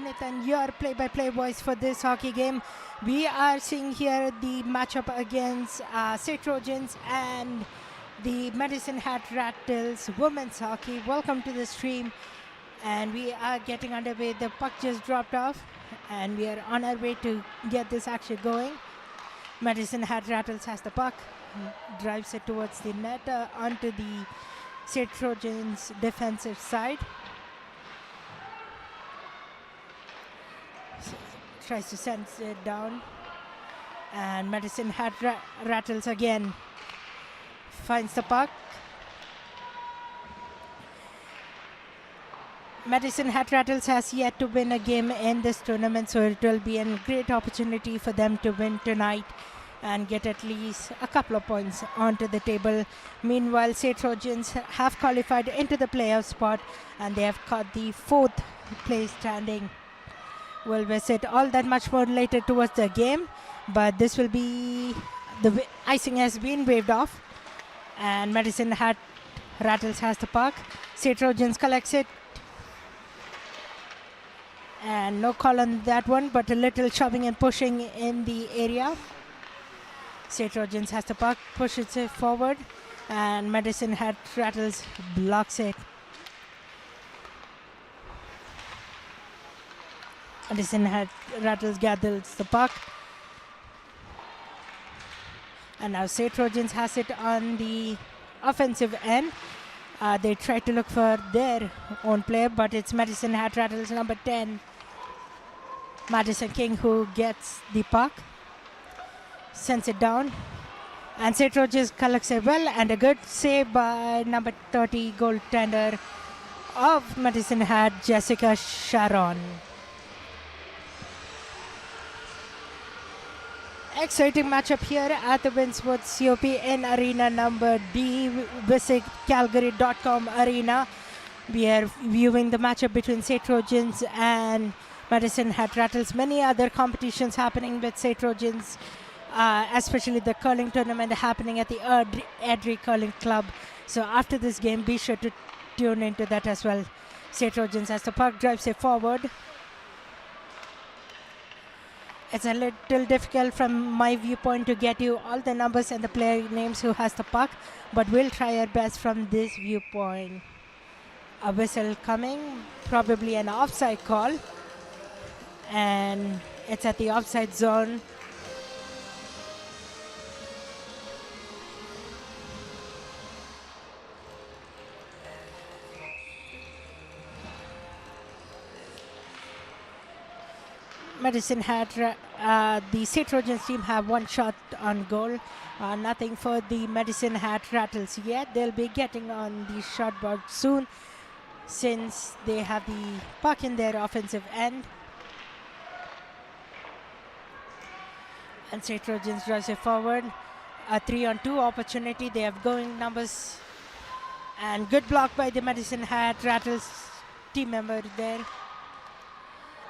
Nathan, your play-by-play voice for this hockey game. We are seeing here the matchup against St. Trojans and the Medicine Hat Rattles women's hockey. Welcome to the stream, and we are getting underway. The puck just dropped off, and we are on our way to get this action going. Medicine Hat Rattles has the puck, drives it towards the net onto the St. Trojans defensive side. Tries to send it down, and Medicine Hat Rattles again finds the puck. Medicine Hat Rattles has yet to win a game in this tournament, so it will be a great opportunity for them to win tonight and get at least a couple of points onto the table. Meanwhile, St. Trojans have qualified into the playoff spot, and they have caught the 4th place standing. We'll visit all that much more later towards the game, but this will be the icing has been waved off, and Medicine Hat Rattles has the puck. St. Trojans collects it, and no call on that one, but a little shoving and pushing in the area. St. Trojans has the puck, pushes it forward, and Medicine Hat Rattles blocks it. Medicine Hat Rattles gathers the puck, and now St. Trojans has it on the offensive end. They try to look for their own player, but it's Medicine Hat Rattles number 10, Madison King, who gets the puck, sends it down, and St. Trojans collects it well, and a good save by number 30 goaltender of Medicine Hat, Jessica Sharon. Exciting matchup here at the Windsworth COP in arena number D. Visit Calgary.com arena. We are viewing the matchup between St. Trojans and Medicine Hat Rattles. Many other competitions happening with St. Trojans, especially the curling tournament happening at the Edry Curling Club. So after this game, be sure to tune into that as well. St. Trojans as the puck drives it forward. It's a little difficult from my viewpoint to get you all the numbers and the player names who has the puck, but we'll try our best from this viewpoint. A whistle coming, probably an offside call, and it's at the offside zone. Medicine Hat, the St. Trojans team have one shot on goal. Nothing for the Medicine Hat Rattles yet. They'll be getting on the shot board soon, since they have the puck in their offensive end. And St. Trojans drives it forward. A 3-on-2 opportunity. They have going numbers. And good block by the Medicine Hat Rattles team member there.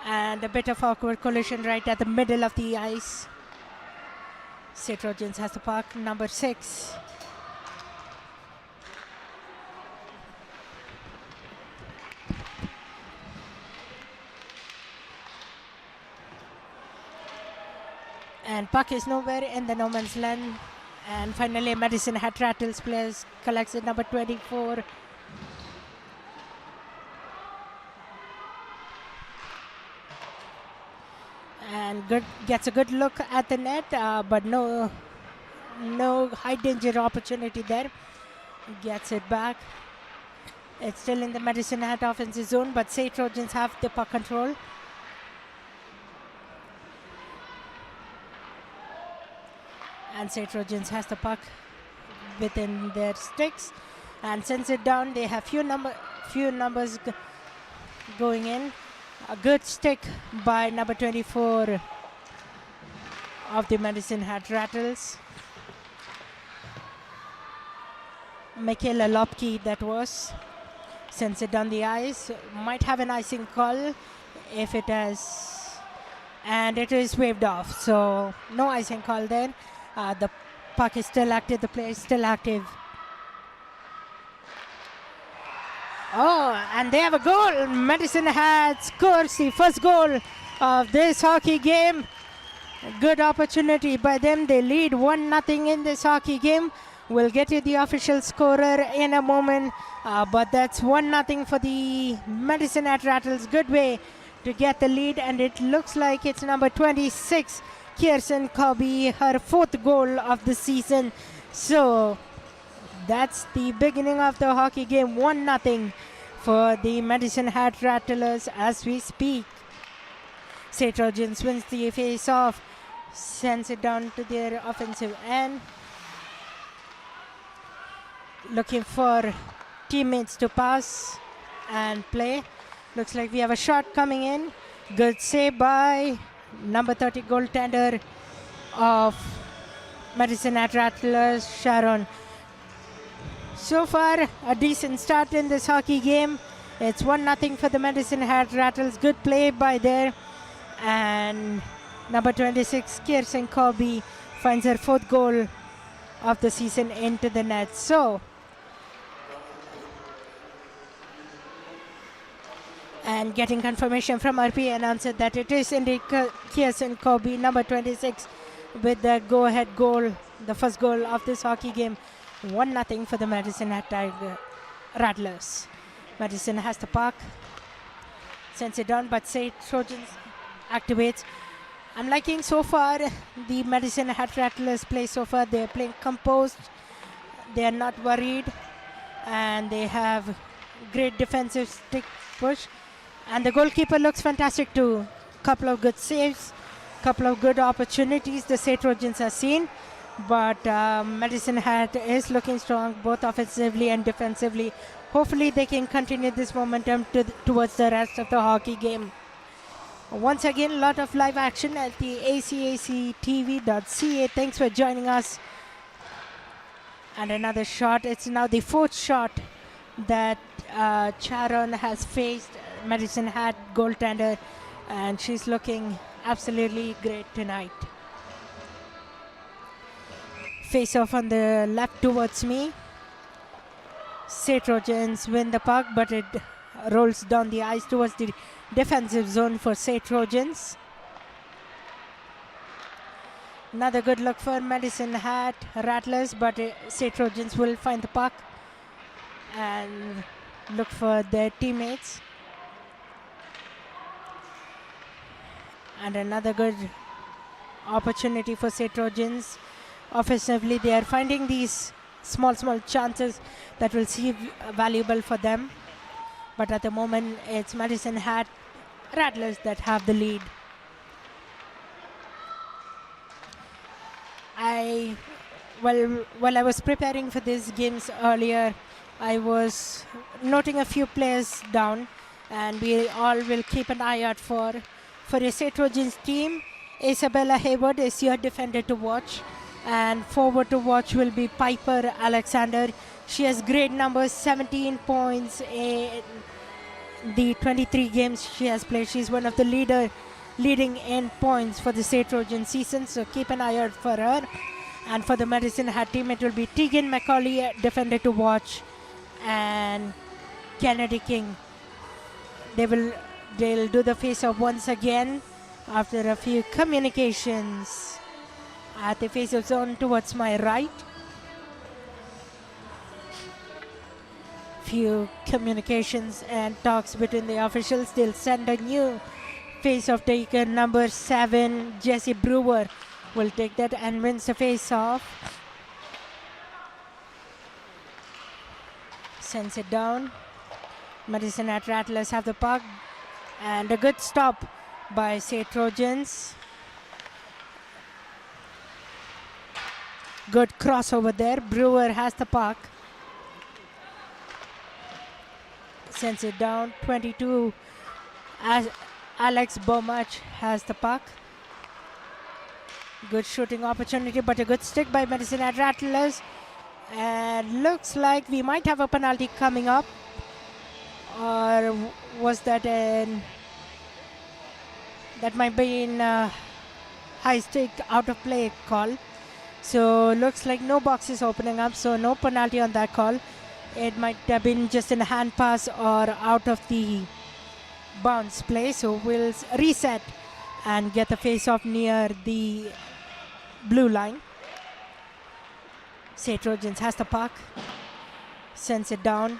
And a bit of awkward collision right at the middle of the ice. St. Trojans has the puck, number 6. And puck is nowhere in the no man's land. And finally, Medicine Hat Rattles players collects it, number 24. And gets a good look at the net, but no high danger opportunity there. Gets it back. It's still in the Medicine Hat offensive zone, but St. Trojans have the puck control. And St. Trojans has the puck within their sticks and sends it down. They have few numbers going in. A good stick by number 24 of the Medicine Hat Rattles. Michaela Lopke, that was. Sends it down the ice. Might have an icing call if it has. And it is waved off. So no icing call there. The puck is still active. The player is still active. Oh, and they have a goal. Madison Hat scores the first goal of this hockey game. Good opportunity by them. They lead 1-0 in this hockey game. We'll get you the official scorer in a moment, but that's 1-0 for the Madison Hat Rattles. Good way to get the lead, and it looks like it's number 26, Kirsten Kobe, her 4th goal of the season. So that's the beginning of the hockey game. 1-0 for the Madison Hat Rattlers as we speak. St. Trojans wins the face-off, sends it down to their offensive end. Looking for teammates to pass and play. Looks like we have a shot coming in. Good save by number 30 goaltender of Madison Hat Rattlers, Sharon. So far, a decent start in this hockey game. It's 1-0 for the Madison Hat Rattles. Good play by there. And number 26, Kirsten Kobe, finds her 4th goal of the season into the net. So, and getting confirmation from RP announcer that it is indeed Kirsten Kobe, number 26, with the go-ahead goal, the first goal of this hockey game. 1-0 for the Madison Hat Rattlers. Madison has the puck, sends it down, but St. Trojans activates. I'm liking so far the Madison Hat Rattlers play so far. They're playing composed, they're not worried, and they have great defensive stick push. And the goalkeeper looks fantastic too. Couple of good saves, couple of good opportunities the St. Trojans have seen. But Madison Hat is looking strong both offensively and defensively. Hopefully they can continue this momentum towards the rest of the hockey game. Once again, a lot of live action at the acactv.ca. Thanks for joining us. And another shot. It's now the 4th shot that Sharon has faced Madison Hat goaltender, and she's looking absolutely great tonight. Face off on the left towards me. St. Trojans win the puck, but it rolls down the ice towards the defensive zone for St. Trojans. Another good look for Madison Hat Rattlers, but St. Trojans will find the puck and look for their teammates. And another good opportunity for St. Trojans. Offensively, they are finding these small chances that will seem valuable for them. But at the moment, it's Madison Hat Rattlers that have the lead. While I was preparing for these games earlier, I was noting a few players down, and we all will keep an eye out for a St. Trojans team. Isabella Hayward is your defender to watch, and forward to watch will be Piper Alexander. She has great numbers, 17 points in the 23 games she has played. She's one of the leading in points for the St. Trojan season, so keep an eye out for her. And for the Madison Hat team, it will be Tegan McCauley, defender to watch, and Kennedy King. They'll do the face-off once again after a few communications at the face-off zone towards my right. Few communications and talks between the officials. They'll send a new face-off taker. Number 7, Jesse Brewer, will take that and wins the face-off. Sends it down. Madison Hat Rattlers have the puck, and a good stop by St. Trojans. Good crossover there. Brewer has the puck. Sends it down. 22. As Alex Bomach has the puck. Good shooting opportunity, but a good stick by Madison Hat Rattlers. And looks like we might have a penalty coming up. Or was that that might be in high stake out of play call. So looks like no box is opening up, so no penalty on that call. It might have been just a hand pass or out of the bounce play. So we'll reset and get the face off near the blue line. St. Trojans has the puck, sends it down.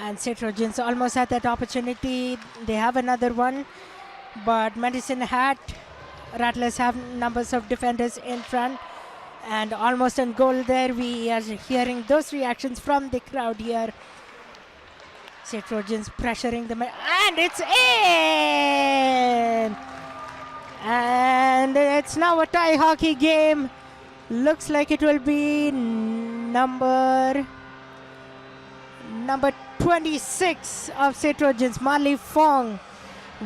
And St. Trojans almost had that opportunity. They have another one, but Medicine Hat, Rattlers have numbers of defenders in front and almost on goal there. We are hearing those reactions from the crowd here. St. Trojans pressuring them, and it's in! And it's now a tie hockey game. Looks like it will be number 26 of St. Trojans, Marley Fong,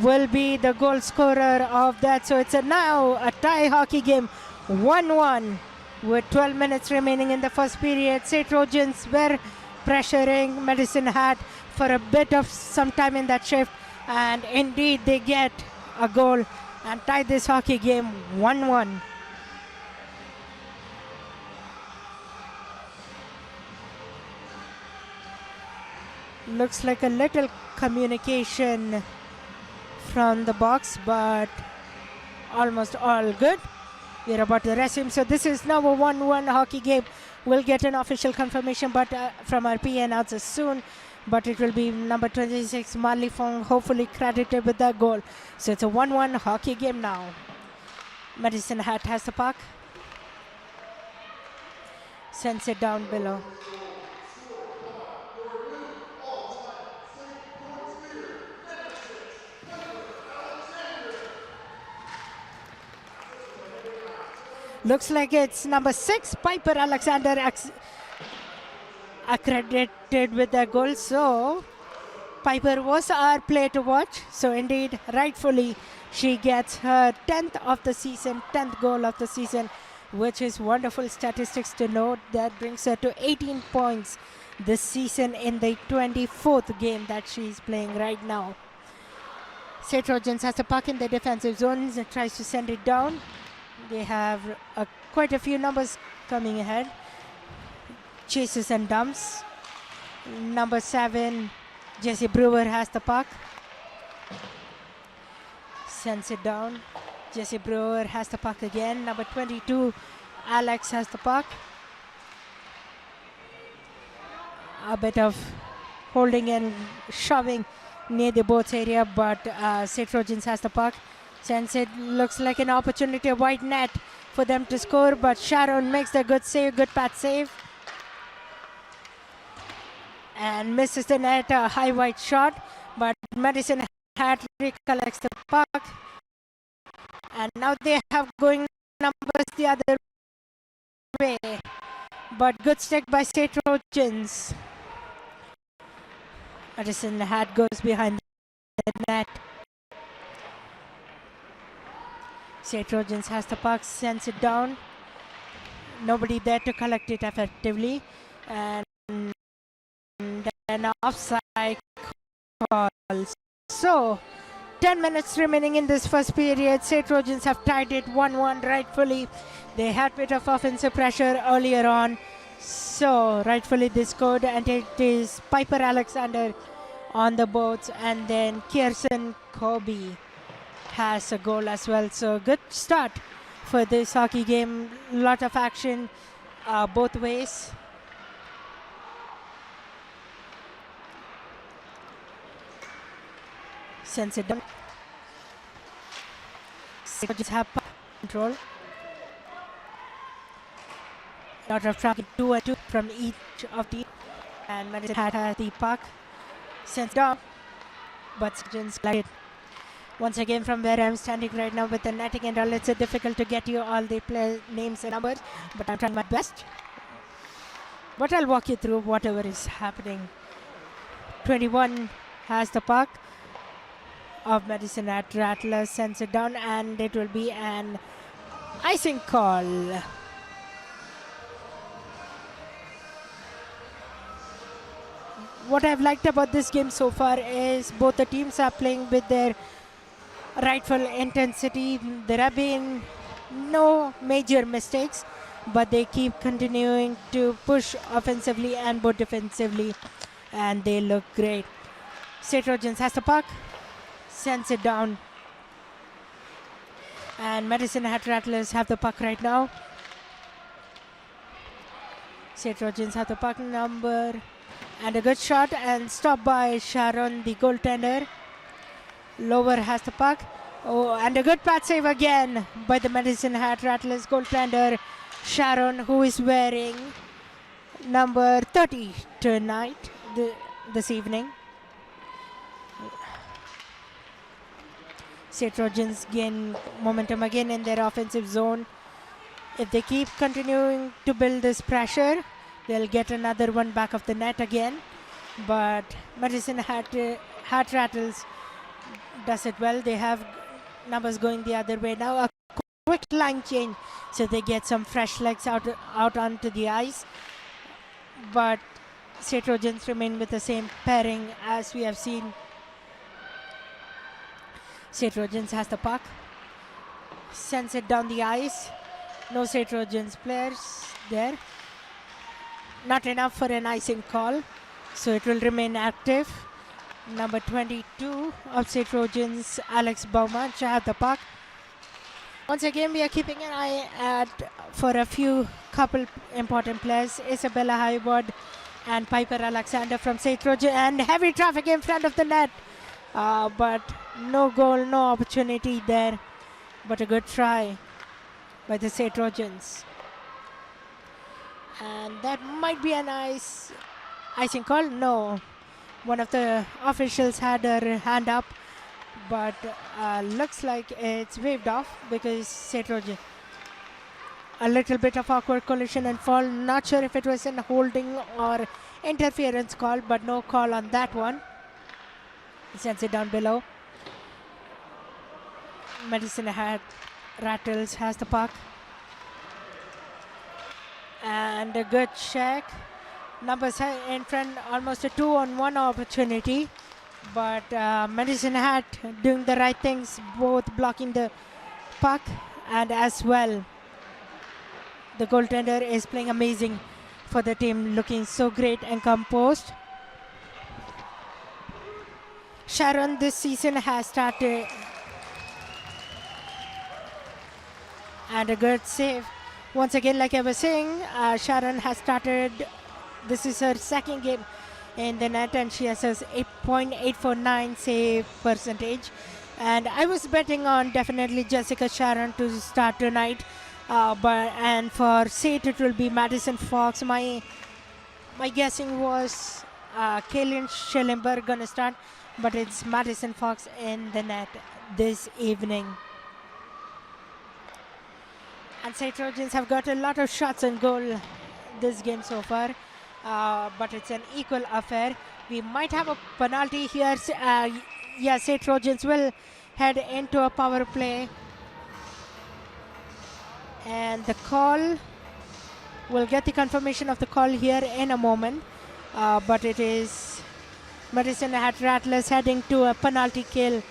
will be the goal scorer of that. So it's now a tie hockey game, 1-1 with 12 minutes remaining in the first period. St. Trojans were pressuring Medicine Hat for a bit of some time in that shift, and indeed they get a goal and tie this hockey game 1-1. Looks like a little communication from the box, but almost all good. We're about to resume. So this is now a 1-1 hockey game. We'll get an official confirmation but from our PA announcer soon. But it will be number 26, Marley Fong, hopefully credited with that goal. So it's a 1-1 hockey game now. Medicine Hat has the puck. Sends it down below. Looks like it's number 6, Piper Alexander, accredited with the goal. So Piper was our player to watch. So indeed, rightfully, she gets her 10th of the season, 10th goal of the season, which is wonderful statistics to note. That brings her to 18 points this season in the 24th game that she's playing right now. St. Trojans has the puck in the defensive zone and tries to send it down. They have quite a few numbers coming ahead. Chases and dumps. Number 7, Jesse Brewer has the puck. Sends it down. Jesse Brewer has the puck again. Number 22, Alex has the puck. A bit of holding and shoving near the boards area, but St. Trojans has the puck. Sends it, looks like an opportunity, a wide net for them to score, but Sharon makes the good save, good path save. And misses the net, a high wide shot, but Medicine Hat recollects the puck. And now they have going numbers the other way. But good stick by St. Trojans. Medicine Hat goes behind the net. St. Trojans has the puck, sends it down. Nobody there to collect it effectively. And then offside call. So 10 minutes remaining in this first period. St. Trojans have tied it 1-1 rightfully. They had a bit of offensive pressure earlier on. So rightfully they scored, and it is Piper Alexander on the boards, and then Kirsten Kobe has a goal as well. So good start for this hockey game. Lot of action both ways. Sends it down. Just have control. Lot of traffic, 2-2 from each of the, and Medicine Hat has the puck. Sends down, but Surgeons like it. Once again, from where I'm standing right now with the netting and all, it's difficult to get you all the player names and numbers, but I'm trying my best. But I'll walk you through whatever is happening. 21 has the puck of Medicine Hat. Rattler sends it down, and it will be an icing call. What I've liked about this game so far is both the teams are playing with their rightful intensity. There have been No major mistakes, but they keep continuing to push offensively and both defensively, and they look great. St. Trojans has the puck, sends it down, and Medicine Hat Rattlers have the puck right now. St. Trojans have the puck number, and a good shot and stopped by Sharon, the goaltender. Lower has the puck. Oh, and a good pad save again by the Medicine Hat Rattlers goaltender Sharon, who is wearing number 30 tonight, this evening. St. Trojans gain momentum again in their offensive zone. If they keep continuing to build this pressure, they'll get another one back of the net again. But Medicine Hat Rattles does it well. They have numbers going the other way now. A quick line change so they get some fresh legs out onto the ice. But St. Trojans remain with the same pairing as we have seen. St. Trojans has the puck, sends it down the ice. No St. Trojans players there. Not enough for an icing call, so it will remain active. Number 22 of St. Trojans, Alex Baumann, have the puck. Once again, we are keeping an eye out for a couple important players. Isabella Hayward and Piper Alexander from St. Trojan, and heavy traffic in front of the net. But no goal, no opportunity there. But a good try by the St. Trojans. And that might be a nice icing call. No. One of the officials had her hand up, but looks like it's waved off because St. Trojan. A little bit of awkward collision and fall. Not sure if it was a holding or interference call, but no call on that one. Sends it down below. Medicine Hat Rattles has the puck. And a good check. Numbers in front, almost a 2-on-1 opportunity. But Medicine Hat doing the right things, both blocking the puck and as well. The goaltender is playing amazing for the team, looking so great and composed. Sharon this season has started, and a good save. Once again, like I was saying, Sharon has started, this is her second game in the net, and she has a 8.849 save percentage. And I was betting on definitely Jessica Sharon to start tonight, and for St. it will be Madison Fox. My guessing was Kaylin Schellenberg gonna start, but it's Madison Fox in the net this evening. And St. Trojans have got a lot of shots on goal this game so far, but it's an equal affair. We might have a penalty here. Yeah, St. Trojans will head into a power play. And the call, we'll get the confirmation of the call here in a moment, but it is Medicine Hat Rattlers heading to a penalty kill.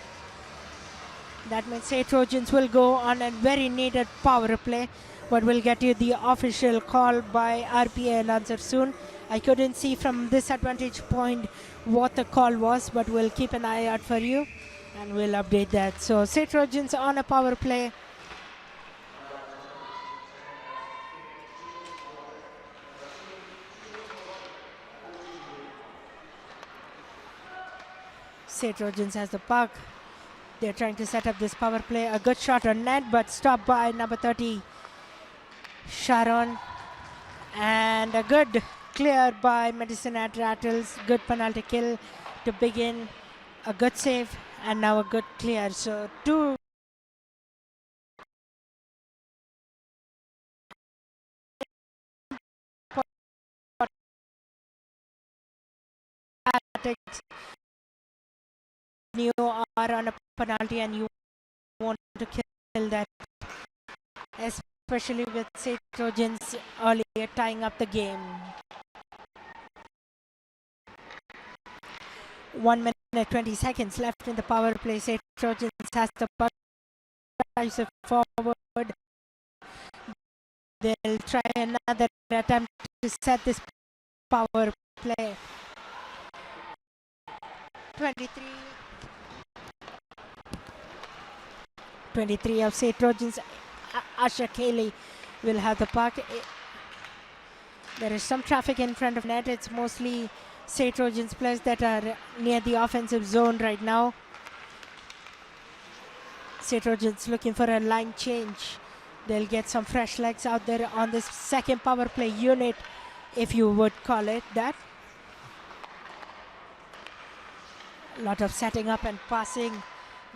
That means St. Trojans will go on a very needed power play, but we'll get you the official call by RPA announcer soon. I couldn't see from this advantage point what the call was, but we'll keep an eye out for you and we'll update that. So St. Trojans on a power play. St. Trojans has the puck. They're trying to set up this power play. A good shot on net, but stopped by number 30, Sharon. And a good clear by Medicine Hat Rattles. Good penalty kill to begin. A good save, and now a good clear. So two you are on a penalty and you want to kill that, especially with St. Trojans earlier tying up the game. 1 minute 20 seconds left in the power play. St. Trojans has the puck, drives it forward, They'll try another attempt to set this power play. 23 of St. Trojans. Asha Kelly will have the puck. There is some traffic in front of net. It's mostly St. Trojans players that are near the offensive zone right now. St. Trojans looking for a line change. They'll get some fresh legs out there on this second power play unit, if you would call it that. A lot of setting up and passing.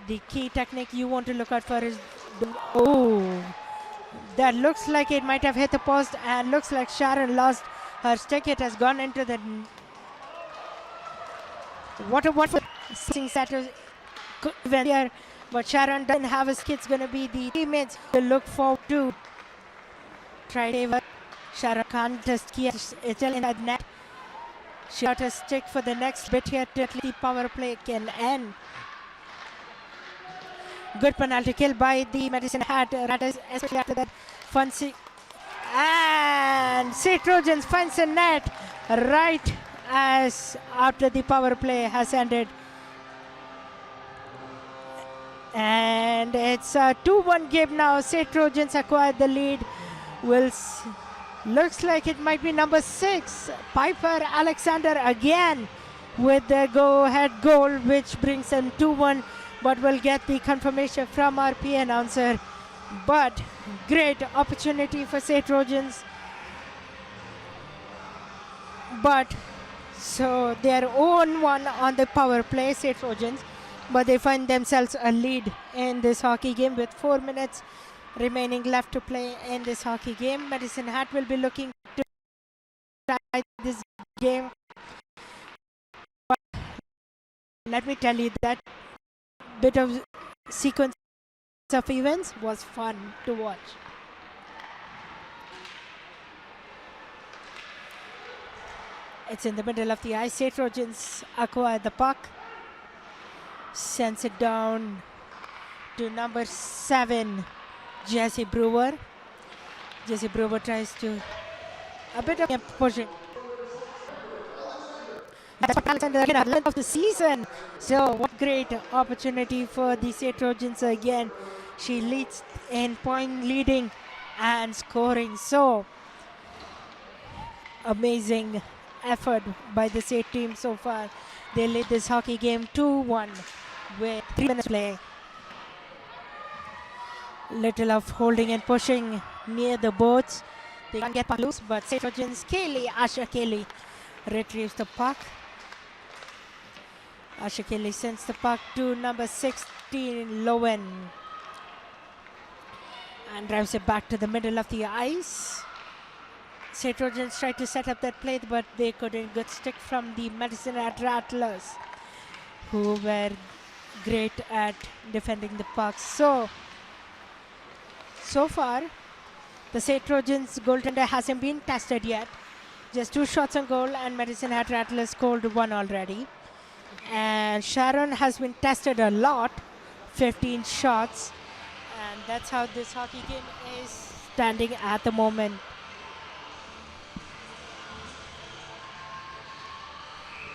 The key technique you want to look out for is, oh, that looks like it might have hit the post, and looks like Sharon lost her stick. It has gone into the, what a wonderful setter here, but Sharon doesn't have his kids. Going to be the teammates to look forward to. Try to Sharon can't just keep it still in that net. She got a stick for the next bit here to the power play can end. Good penalty kill by the Medicine Hat, especially after that fancy. And St. Trojans finds a net right as after the power play has ended. And it's a 2-1 game now. St. Trojans acquired the lead. Looks like it might be number 6, Piper Alexander again with the go-ahead goal, which brings them 2-1. But we'll get the confirmation from our PA announcer. But great opportunity for St. Trojans. But so they're 0-1 on the power play, St. Trojans. But they find themselves a lead in this hockey game with 4 minutes remaining left to play in this hockey game. Medicine Hat will be looking to try this game. But let me tell you, that bit of sequence of events was fun to watch. It's in the middle of the ice. St. Trojans acquire the puck, sends it down to number 7, Jesse Brewer. Jesse Brewer tries to a bit of pushing. That's what Alexander again at the end of the season. So what great opportunity for the St. Trojans again. She leads in point leading and scoring. So amazing effort by the St. team so far. They lead this hockey game 2-1 with 3 minutes play. Little of holding and pushing near the boards. They can't get puck loose, but St. Trojans Asha Kelly retrieves the puck. Asha Kelly sends the puck to number 16, Lowen, and drives it back to the middle of the ice. St. Trojans tried to set up that play, but they couldn't. Good stick from the Medicine Hat Rattlers, who were great at defending the puck. So far, the St. Trojans goaltender hasn't been tested yet. Just 2 shots on goal, and Medicine Hat Rattlers scored 1 already. And Sharon has been tested a lot, 15 shots, and that's how this hockey game is standing at the moment.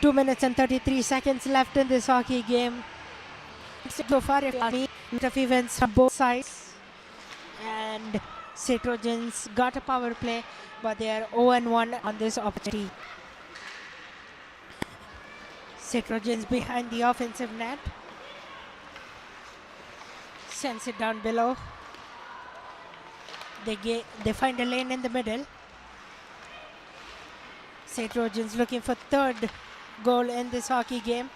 Two minutes and 33 seconds left in this hockey game. So far, if you ask me, a lot of events from both sides, and St. Trojans got a power play, but they are 0-1 on this opportunity. St. Trojans behind the offensive net. Sends it down below. They find a lane in the middle. St. Trojans looking for 3rd goal in this hockey game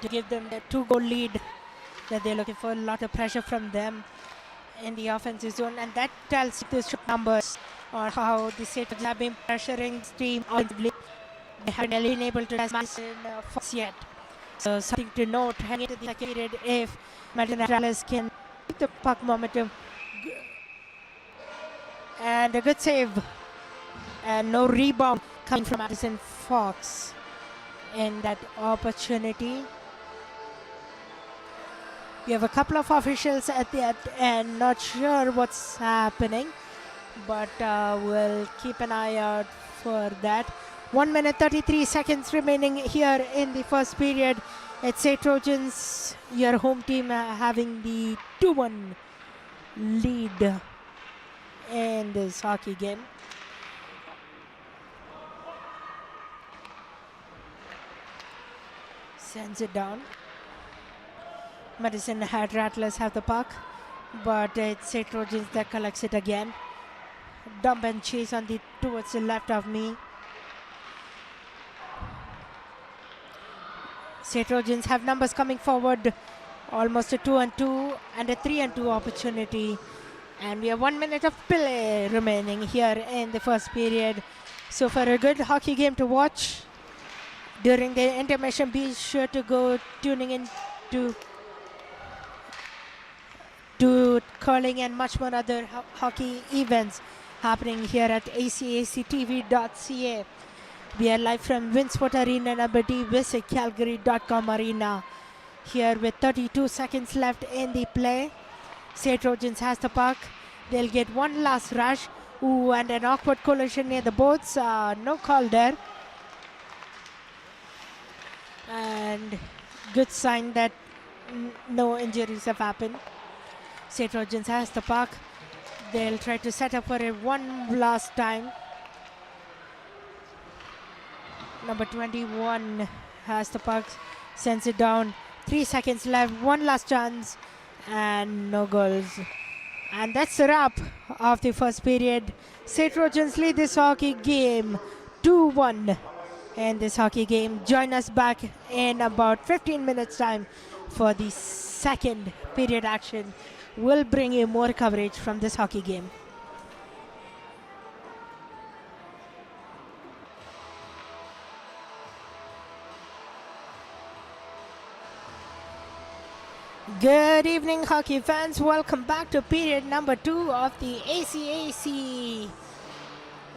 to give them the 2-goal lead that they're looking for. A lot of pressure from them in the offensive zone, and that tells the numbers on how the St. Trojans have been pressuring this team offensively. They haven't been able to test Madison Fox yet. So something to note heading into the second period if Madison Rattlers can keep the puck momentum. And a good save. And no rebound coming from Madison Fox in that opportunity. We have a couple of officials at the end, not sure what's happening, but we'll keep an eye out for that. 1 minute 33 seconds remaining here in the first period. It's St. Trojans, your home team, having the 2-1 lead in this hockey game. Sends it down. Medicine Hat Rattlers have the puck, but it's St. Trojans that collects it again. Dump and chase on the towards the left of me. St. Trojans have numbers coming forward, almost a 2-on-2 and a 3-on-2 opportunity. And we have 1 minute of play remaining here in the first period. So for a good hockey game to watch during the intermission, be sure to go tuning in to curling and much more other hockey events happening here at acactv.ca. We are live from Winsport Arena number D. Visit Calgary.com arena. Here with 32 seconds left in the play. St. Trojans has the puck. They'll get one last rush. Ooh, and an awkward collision near the boards. No call there. And good sign that no injuries have happened. St. Trojans has the puck. They'll try to set up for it one last time. Number 21 has the puck, sends it down. 3 seconds left, one last chance, and no goals. And that's the wrap of the first period. St. Trojans lead this hockey game 2-1 in this hockey game. Join us back in about 15 minutes time for the second period action. We'll bring you more coverage from this hockey game. Good evening, hockey fans. Welcome back to period number 2 of the ACAC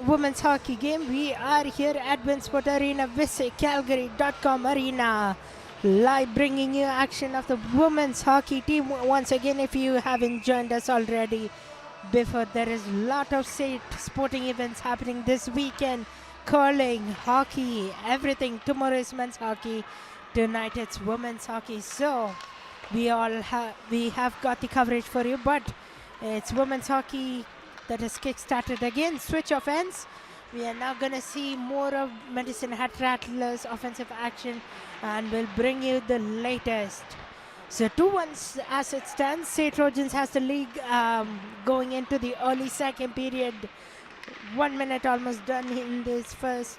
women's hockey game. We are here at Winsport Arena, visit Calgary.com arena, live bringing you action of the women's hockey team. Once again, if you haven't joined us already before, there is a lot of state sporting events happening this weekend. Curling, hockey, everything. Tomorrow is men's hockey. Tonight it's women's hockey. So we have got the coverage for you, but it's women's hockey that has kick-started again. Switch of ends. We are now going to see more of Medicine Hat Rattlers offensive action, and we'll bring you the latest. So 2-1 as it stands. St. Trojans has the lead going into the early second period. 1 minute almost done in this first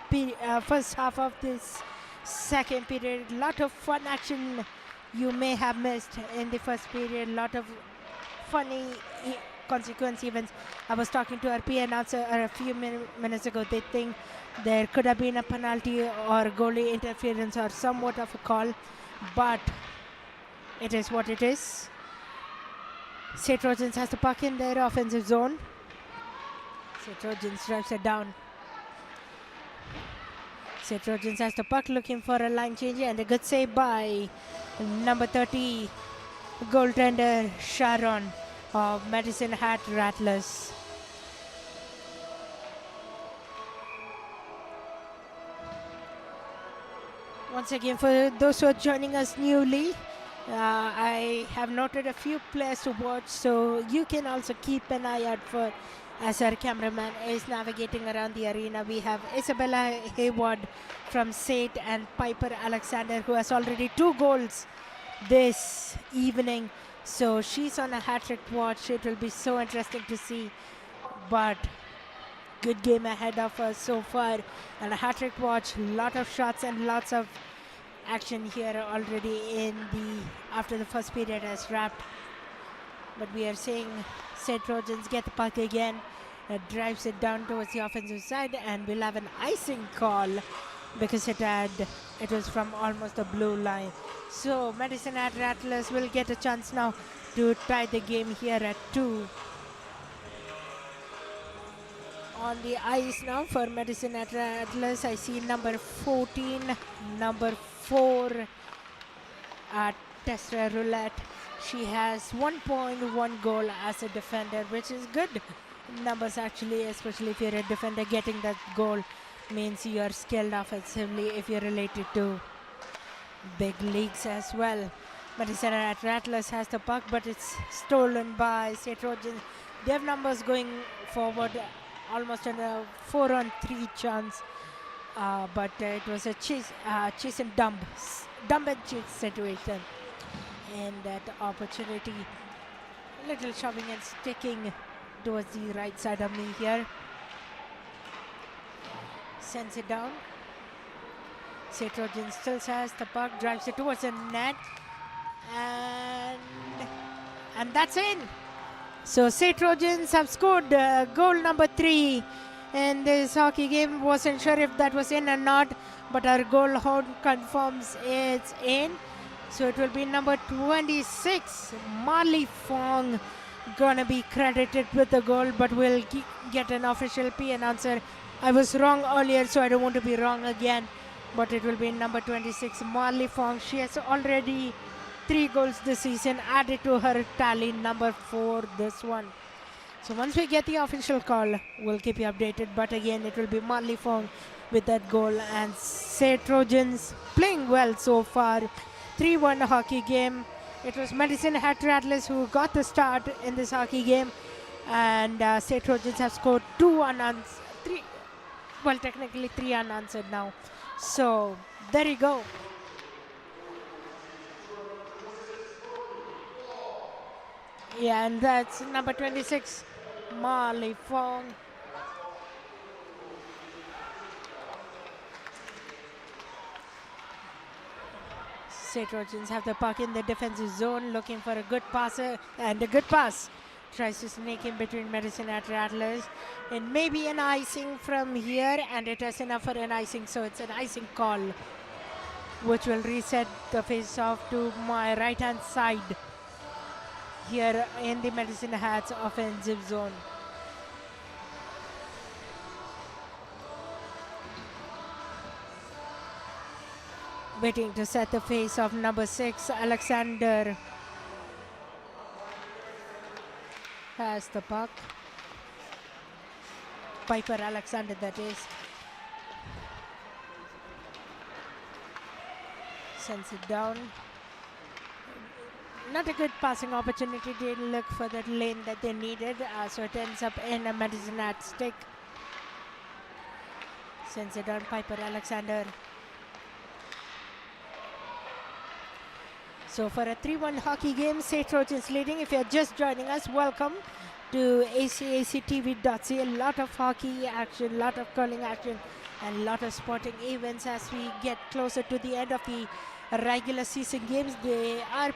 half of this second period. Lot of fun action you may have missed in the first period. Lot of funny consequence events. I was talking to our PA announcer a few minutes ago. They think there could have been a penalty or goalie interference or somewhat of a call, but it is what it is. St. Trojans has the puck in their offensive zone. St. Trojans drives it down. St. Trojans has the puck, looking for a line change, and a good save by number 30 goaltender Sharon of Medicine Hat Rattlers. Once again, for those who are joining us newly, I have noted a few players to watch, so you can also keep an eye out for as our cameraman is navigating around the arena. We have Isabella Hayward from St. and Piper Alexander, who has already 2 goals this evening. So she's on a hat-trick watch. It will be so interesting to see. But good game ahead of us so far. And a hat-trick watch, lot of shots and lots of action here already after the first period has wrapped. But we are seeing St. Trojans get the puck again. Drives it down towards the offensive side, and we'll have an icing call because it was from almost the blue line. So Medicine Hat Rattlers will get a chance now to tie the game here at 2. On the ice now for Medicine Hat Rattlers, I see number 14, number 4 at Tester Roulette, She has 1.1 goal as a defender, which is good numbers actually, especially if you're a defender. Getting that goal means you are skilled offensively if you're related to big leagues as well. Madison Rattlers has the puck, but it's stolen by St. Trojans. They have numbers going forward, almost in a 4-on-3 chance, but it was a chase and dump and chase situation. And that opportunity, little shoving and sticking towards the right side of me here. Sends it down. St. Trojans still has the puck, drives it towards the net, and that's in. So St. Trojans have scored goal number 3 in this hockey game. Wasn't sure if that was in or not, but our goal horn confirms it's in. So it will be number 26, Marley Fong, gonna be credited with the goal, but we'll get an official P announcer. I was wrong earlier, so I don't want to be wrong again, but it will be number 26, Marley Fong. She has already 3 goals this season, added to her tally, number 4 this one. So once we get the official call, we'll keep you updated, but again, it will be Marley Fong with that goal, and St. Trojans playing well so far. 3-1 hockey game. It was Medicine Hat Rattlers who got the start in this hockey game, and St. Trojans have scored 2 unanswered, 3, well, technically 3 unanswered now. So there you go. Yeah, and that's number 26, Marley Fong. St. Trojans have the puck in the defensive zone, looking for a good passer, and a good pass. Tries to sneak in between Medicine Hat Rattlers, and maybe an icing from here, and it is enough for an icing, so it's an icing call, which will reset the face-off to my right-hand side here in the Medicine Hats offensive zone. Waiting to set the face of number 6, Alexander has the puck. Piper Alexander, that is. Sends it down. Not a good passing opportunity. Didn't look for that lane that they needed, so it ends up in a Medicine Hat stick. Sends it down, Piper Alexander. So for a 3-1 hockey game, St. Trojans leading. If you're just joining us, welcome to ACACTV.ca. A lot of hockey action, lot of curling action, and a lot of sporting events as we get closer to the end of the regular season games. They are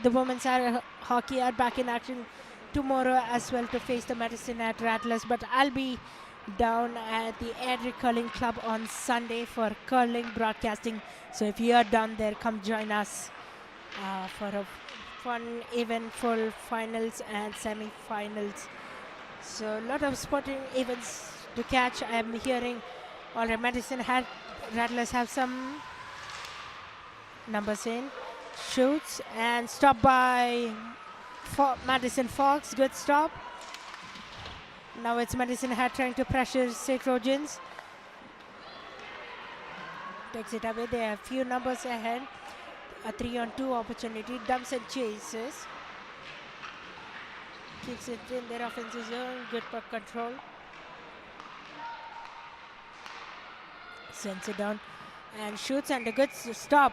the women's hockey are back in action tomorrow as well to face the Medicine Hat Rattlers. But I'll be down at the Airdrie Curling Club on Sunday for curling broadcasting. So if you are down there, come join us for a fun, eventful finals and semi-finals. So a lot of sporting events to catch. I'm hearing already Medicine Hat Rattlers have some numbers in. Shoots and stop by Madison Fox. Good stop. Now it's Medicine Hat trying to pressure St. Trojans. Takes it away. They have few numbers ahead. A 3-on-2 opportunity. Dumps and chases. Keeps it in their offensive zone. Good puck control. Sends it down and shoots, and a good stop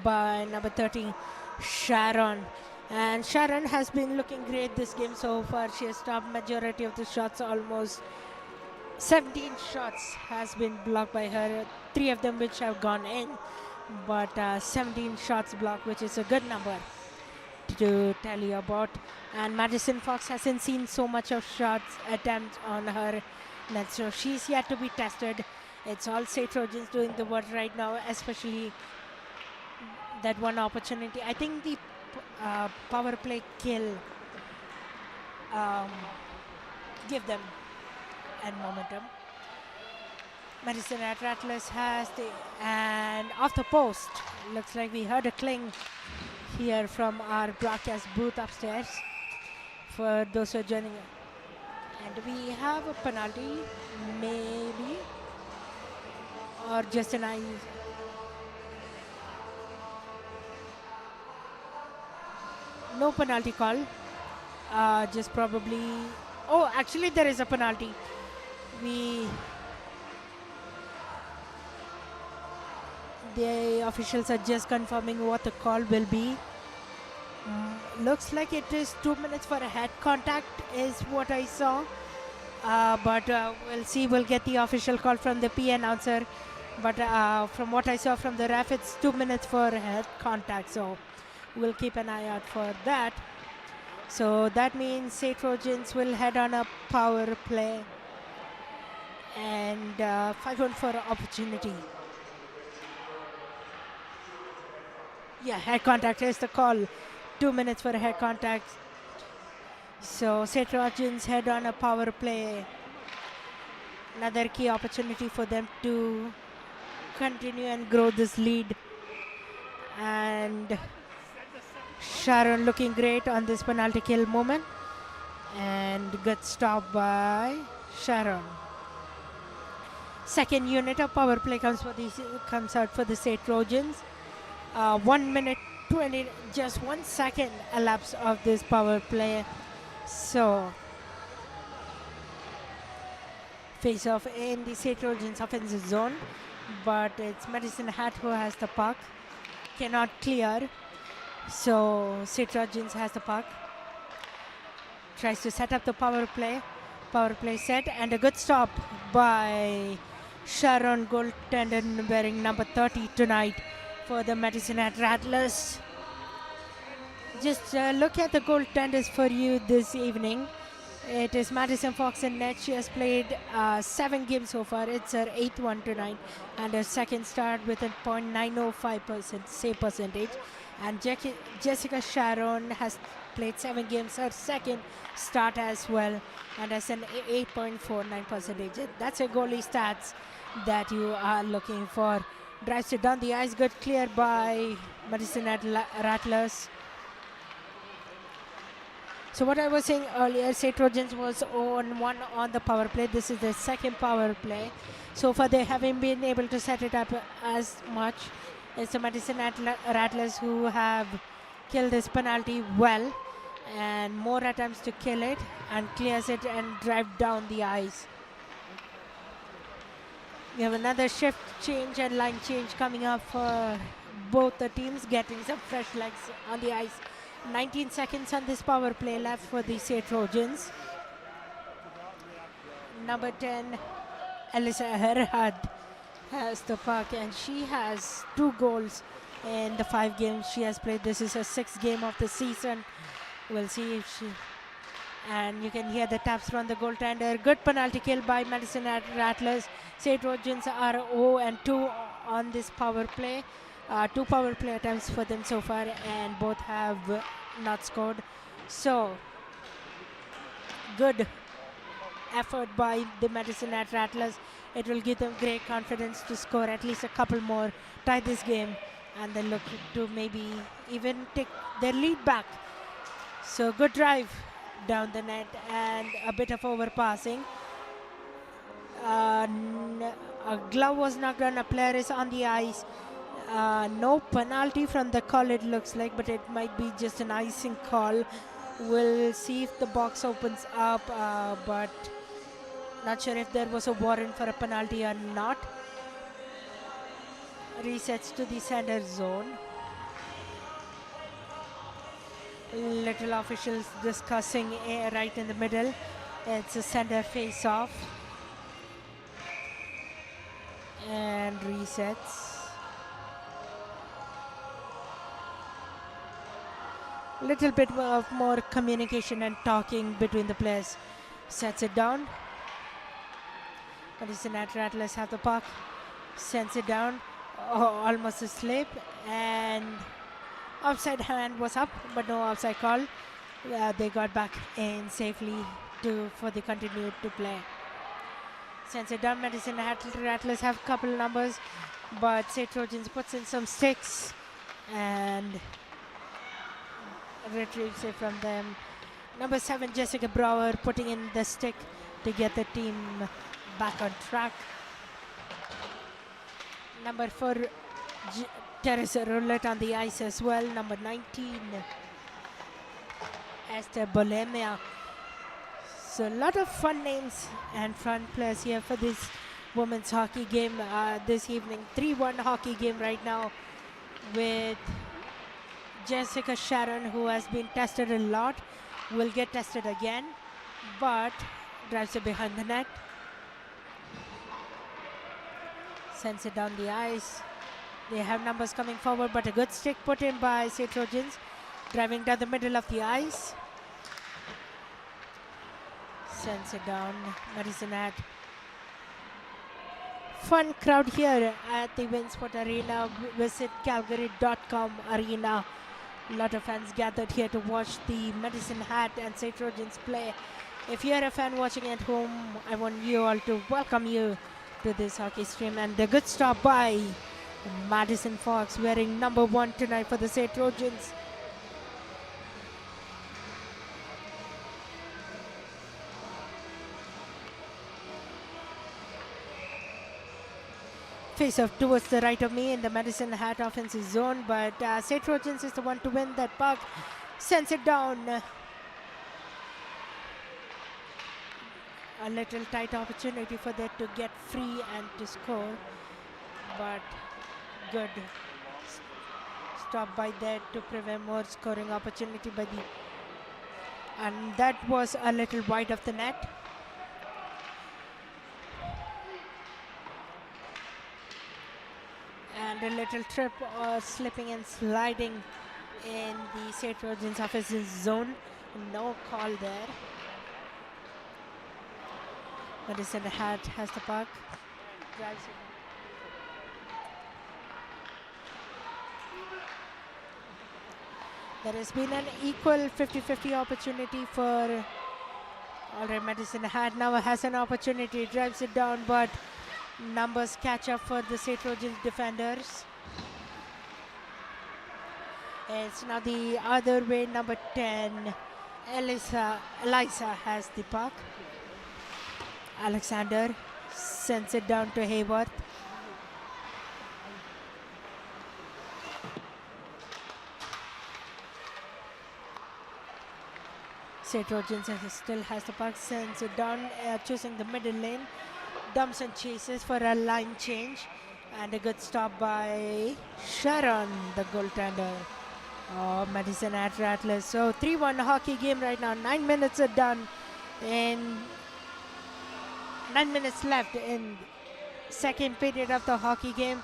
by number 13, Sharon. And Sharon has been looking great this game so far. She has stopped majority of the shots. Almost 17 shots has been blocked by her. 3 of them which have gone in, but 17 shots blocked, which is a good number to tell you about. And Madison Fox hasn't seen so much of shots attempts on her net, so she's yet to be tested. It's all St. Trojans doing the work right now, especially that one opportunity. I think the power play kill give them and momentum. Medicine Hat Rattlers has the, and off the post. Looks like we heard a cling here from our broadcast booth upstairs for those who are joining. And we have a penalty, maybe, or just an eye. No penalty call. Just probably. Oh, actually, there is a penalty. The officials are just confirming what the call will be. Looks like it is 2 minutes for a head contact, is what I saw. But we'll see. We'll get the official call from the P announcer. But from what I saw from the ref, it's 2 minutes for head contact. So we'll keep an eye out for that. So that means St. Trojans will head on a power play and 5-1 for opportunity. Yeah, head contact is the call. 2 minutes for a head contact. So St. Trojans head on a power play. Another key opportunity for them to continue and grow this lead. And Sharon looking great on this penalty kill moment. And good stop by Sharon. Second unit of power play comes out for the St. Trojans. 1 minute 20, just 1 second elapsed of this power play. So face off in the St. Trojans offensive zone, but it's Medicine Hat who has the puck, cannot clear. So St. Trojans has the puck, tries to set up the power play set, and a good stop by Sharon, goaltender wearing number 30 tonight for the Medicine Hat Rattlers. Just look at the goaltenders for you this evening. It is Madison Fox and net. She has played 7 games so far. It's her 8th one tonight, and her second start with a .905% save percentage. And Jessica Sharon has played 7 games, her second start as well, and has an 8.49 percentage. That's a goalie stats that you are looking for. Drives it down the ice, good clear by Medicine Rattlers. So what I was saying earlier, St. Trojans was on 1 on the power play. This is their second power play. So far they haven't been able to set it up as much. It's the Medicine Rattlers who have killed this penalty well, and more attempts to kill it and clears it and drive down the ice. We have another shift change and line change coming up for both the teams, getting some fresh legs on the ice. 19 seconds on this power play left for the St. Trojans. Number 10, Elisa Herhad has the puck, and she has 2 goals in the 5 games she has played. This is her 6th game of the season. We'll see if she... And you can hear the taps from the goaltender. Good penalty kill by Medicine Rattlers. St. Trojans are 0-2 on this power play. 2 power play attempts for them so far, and both have not scored. So good effort by the Medicine Rattlers. It will give them great confidence to score at least a couple more, tie this game, and then look to maybe even take their lead back. So good drive down the net and a bit of overpassing. A glove was knocked on. A player is on the ice. No penalty from the call, it looks like, but it might be just an icing call. We'll see if the box opens up, but not sure if there was a warrant for a penalty or not. Resets to the center zone. Little officials discussing right in the middle. It's a center face-off. And resets. Little bit of more communication and talking between the players. Sets it down. Medicine Rattlers have the puck. Sends it down. Oh, almost a slip. And offside hand was up, but no offside call. They got back in safely for the continued to play. Sends it down. Medicine Rattlers have a couple numbers, but St. Trojans puts in some sticks, and retrieves it from them. Number 7, Jessica Brower, putting in the stick to get the team back on track. Number 4, Teresa Roulette on the ice as well. Number 19, Esther Bolemia. So a lot of fun names and fun players here for this women's hockey game this evening. 3-1 hockey game right now with Jessica Sharon, who has been tested a lot, will get tested again, but drives it behind the net. Sends it down the ice. They have numbers coming forward, but a good stick put in by St. Trojans, driving down the middle of the ice. Sends it down. Madison Hat. Fun crowd here at the Winsport Arena. Visit calgary.com arena. A lot of fans gathered here to watch the Medicine Hat and St. Trojans play. If you're a fan watching at home, I want you all to welcome you to this hockey stream. And a good stop by Madison Fox, wearing number 1 tonight for the St. Trojans. Face off towards the right of me in the Madison Hat offensive zone, but St. Trojans is the one to win that puck. Sends it down. A little tight opportunity for that to get free and to score, but good stop by that to prevent more scoring opportunity by the, and that was a little wide of the net. And a little trip or slipping and sliding in the St. Trojans offensive zone. No call there. Madison Hat has the puck. Drives it. There has been an equal 50-50 opportunity for already Madison Hat now has an opportunity, drives it down, but numbers catch up for the St. Trojans defenders. It's now the other way, number 10, Eliza has the puck. Alexander sends it down to Hayworth. St. Trojans still has the puck, sends it down, choosing the middle lane. Dumps and chases for a line change, and a good stop by Sharon, the goaltender. Oh, Madison at Rattlers. So 3-1 hockey game right now. 9 minutes are done, and 9 minutes left in second period of the hockey game.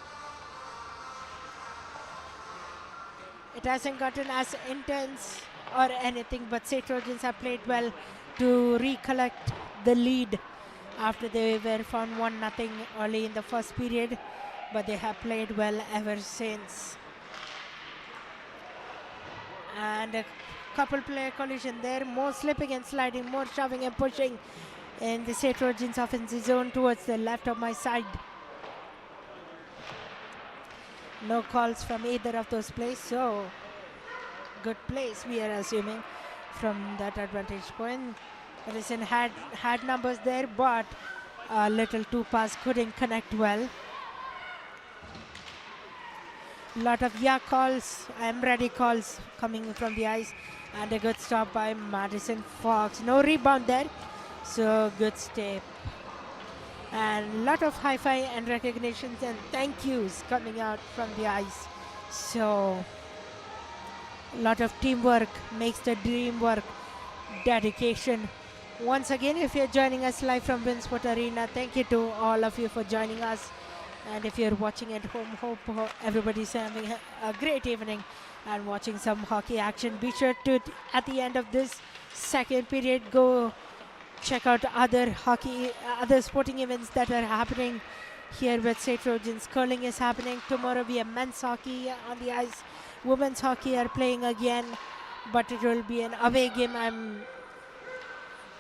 It hasn't gotten as intense or anything, but St. Trojans have played well to recollect the lead after they were found 1-0 early in the first period, but they have played well ever since. And a couple player collision there, more slipping and sliding, more shoving and pushing in the St. Trojans offensive zone towards the left of my side. No calls from either of those plays, so good plays we are assuming from that advantage point. Madison had numbers there, but a little two-pass couldn't connect well. Lot of calls, I'm ready calls coming from the ice, and a good stop by Madison Fox. No rebound there, so good step. And lot of hi-fi and recognitions and thank yous coming out from the ice. So lot of teamwork makes the dream work. Dedication. Once again, if you're joining us live from Winsport Arena, thank you to all of you for joining us. And if you're watching at home, hope everybody's having a great evening and watching some hockey action. Be sure to, at the end of this second period, go check out other sporting events that are happening here with St. Trojans. Curling is happening tomorrow. We have men's hockey on the ice. Women's hockey are playing again, but it will be an away game.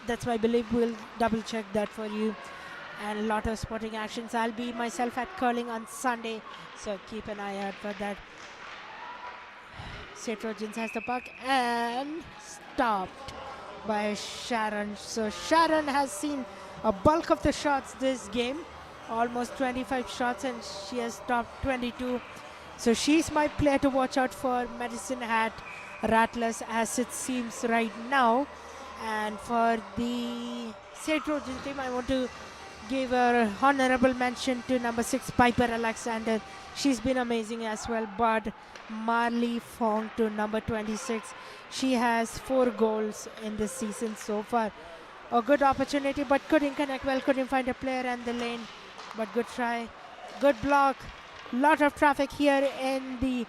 That's my belief. We'll double check that for you. And a lot of sporting actions. I'll be myself at curling on Sunday, so keep an eye out for that. St. Trojans has the puck and stopped by Sharon. So Sharon has seen a bulk of the shots this game, almost 25 shots, and she has stopped 22. So she's my player to watch out for Medicine Hat Rattlers as it seems right now. And for the St. Trojan team, I want to give a honorable mention to number 6 Piper Alexander. She's been amazing as well. But Marley Fong to number 26. She has 4 goals in this season so far. A good opportunity, but couldn't connect well, couldn't find a player in the lane. But good try, good block. Lot of traffic here in the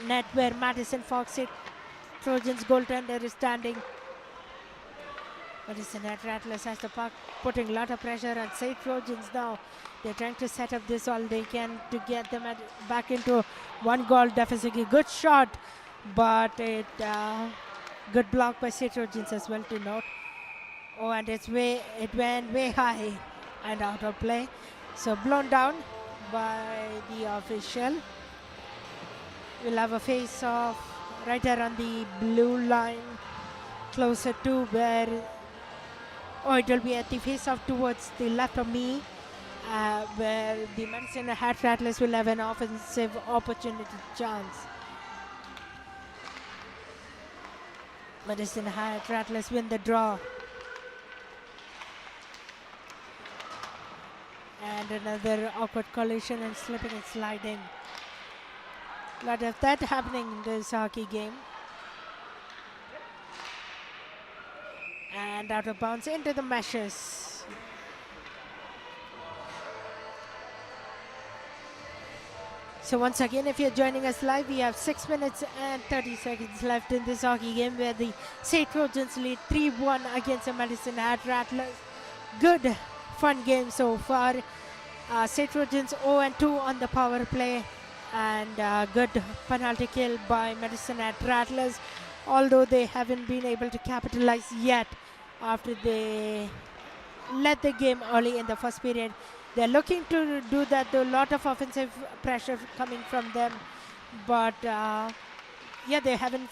net where Madison Fox, Trojans goaltender, is standing. Madison Hat Rattlers has the puck, putting a lot of pressure on St. Trojans now. They're trying to set up this all they can to get them back into 1 goal deficit. Good shot, but good block by St. Trojans as well to note. Oh, and it went way high and out of play. So blown down by the official. We'll have a face-off right there on the blue line, closer to where, it will be at the face-off towards the left of me, where the Madison Hat Rattlers will have an offensive opportunity chance. Madison Hat Rattlers win the draw. And another awkward collision and slipping and sliding. A lot of that happening in this hockey game. And out of bounds into the meshes. So once again, if you're joining us live, we have 6 minutes and 30 seconds left in this hockey game where the St. Trojans lead 3-1 against the Madison Hat Rattlers. Good, fun game so far. St. Trojans 0-2 on the power play, and good penalty kill by Madison Hat Rattlers, although they haven't been able to capitalize yet after they led the game early in the first period. They're looking to do that, though. A lot of offensive pressure coming from them, but they haven't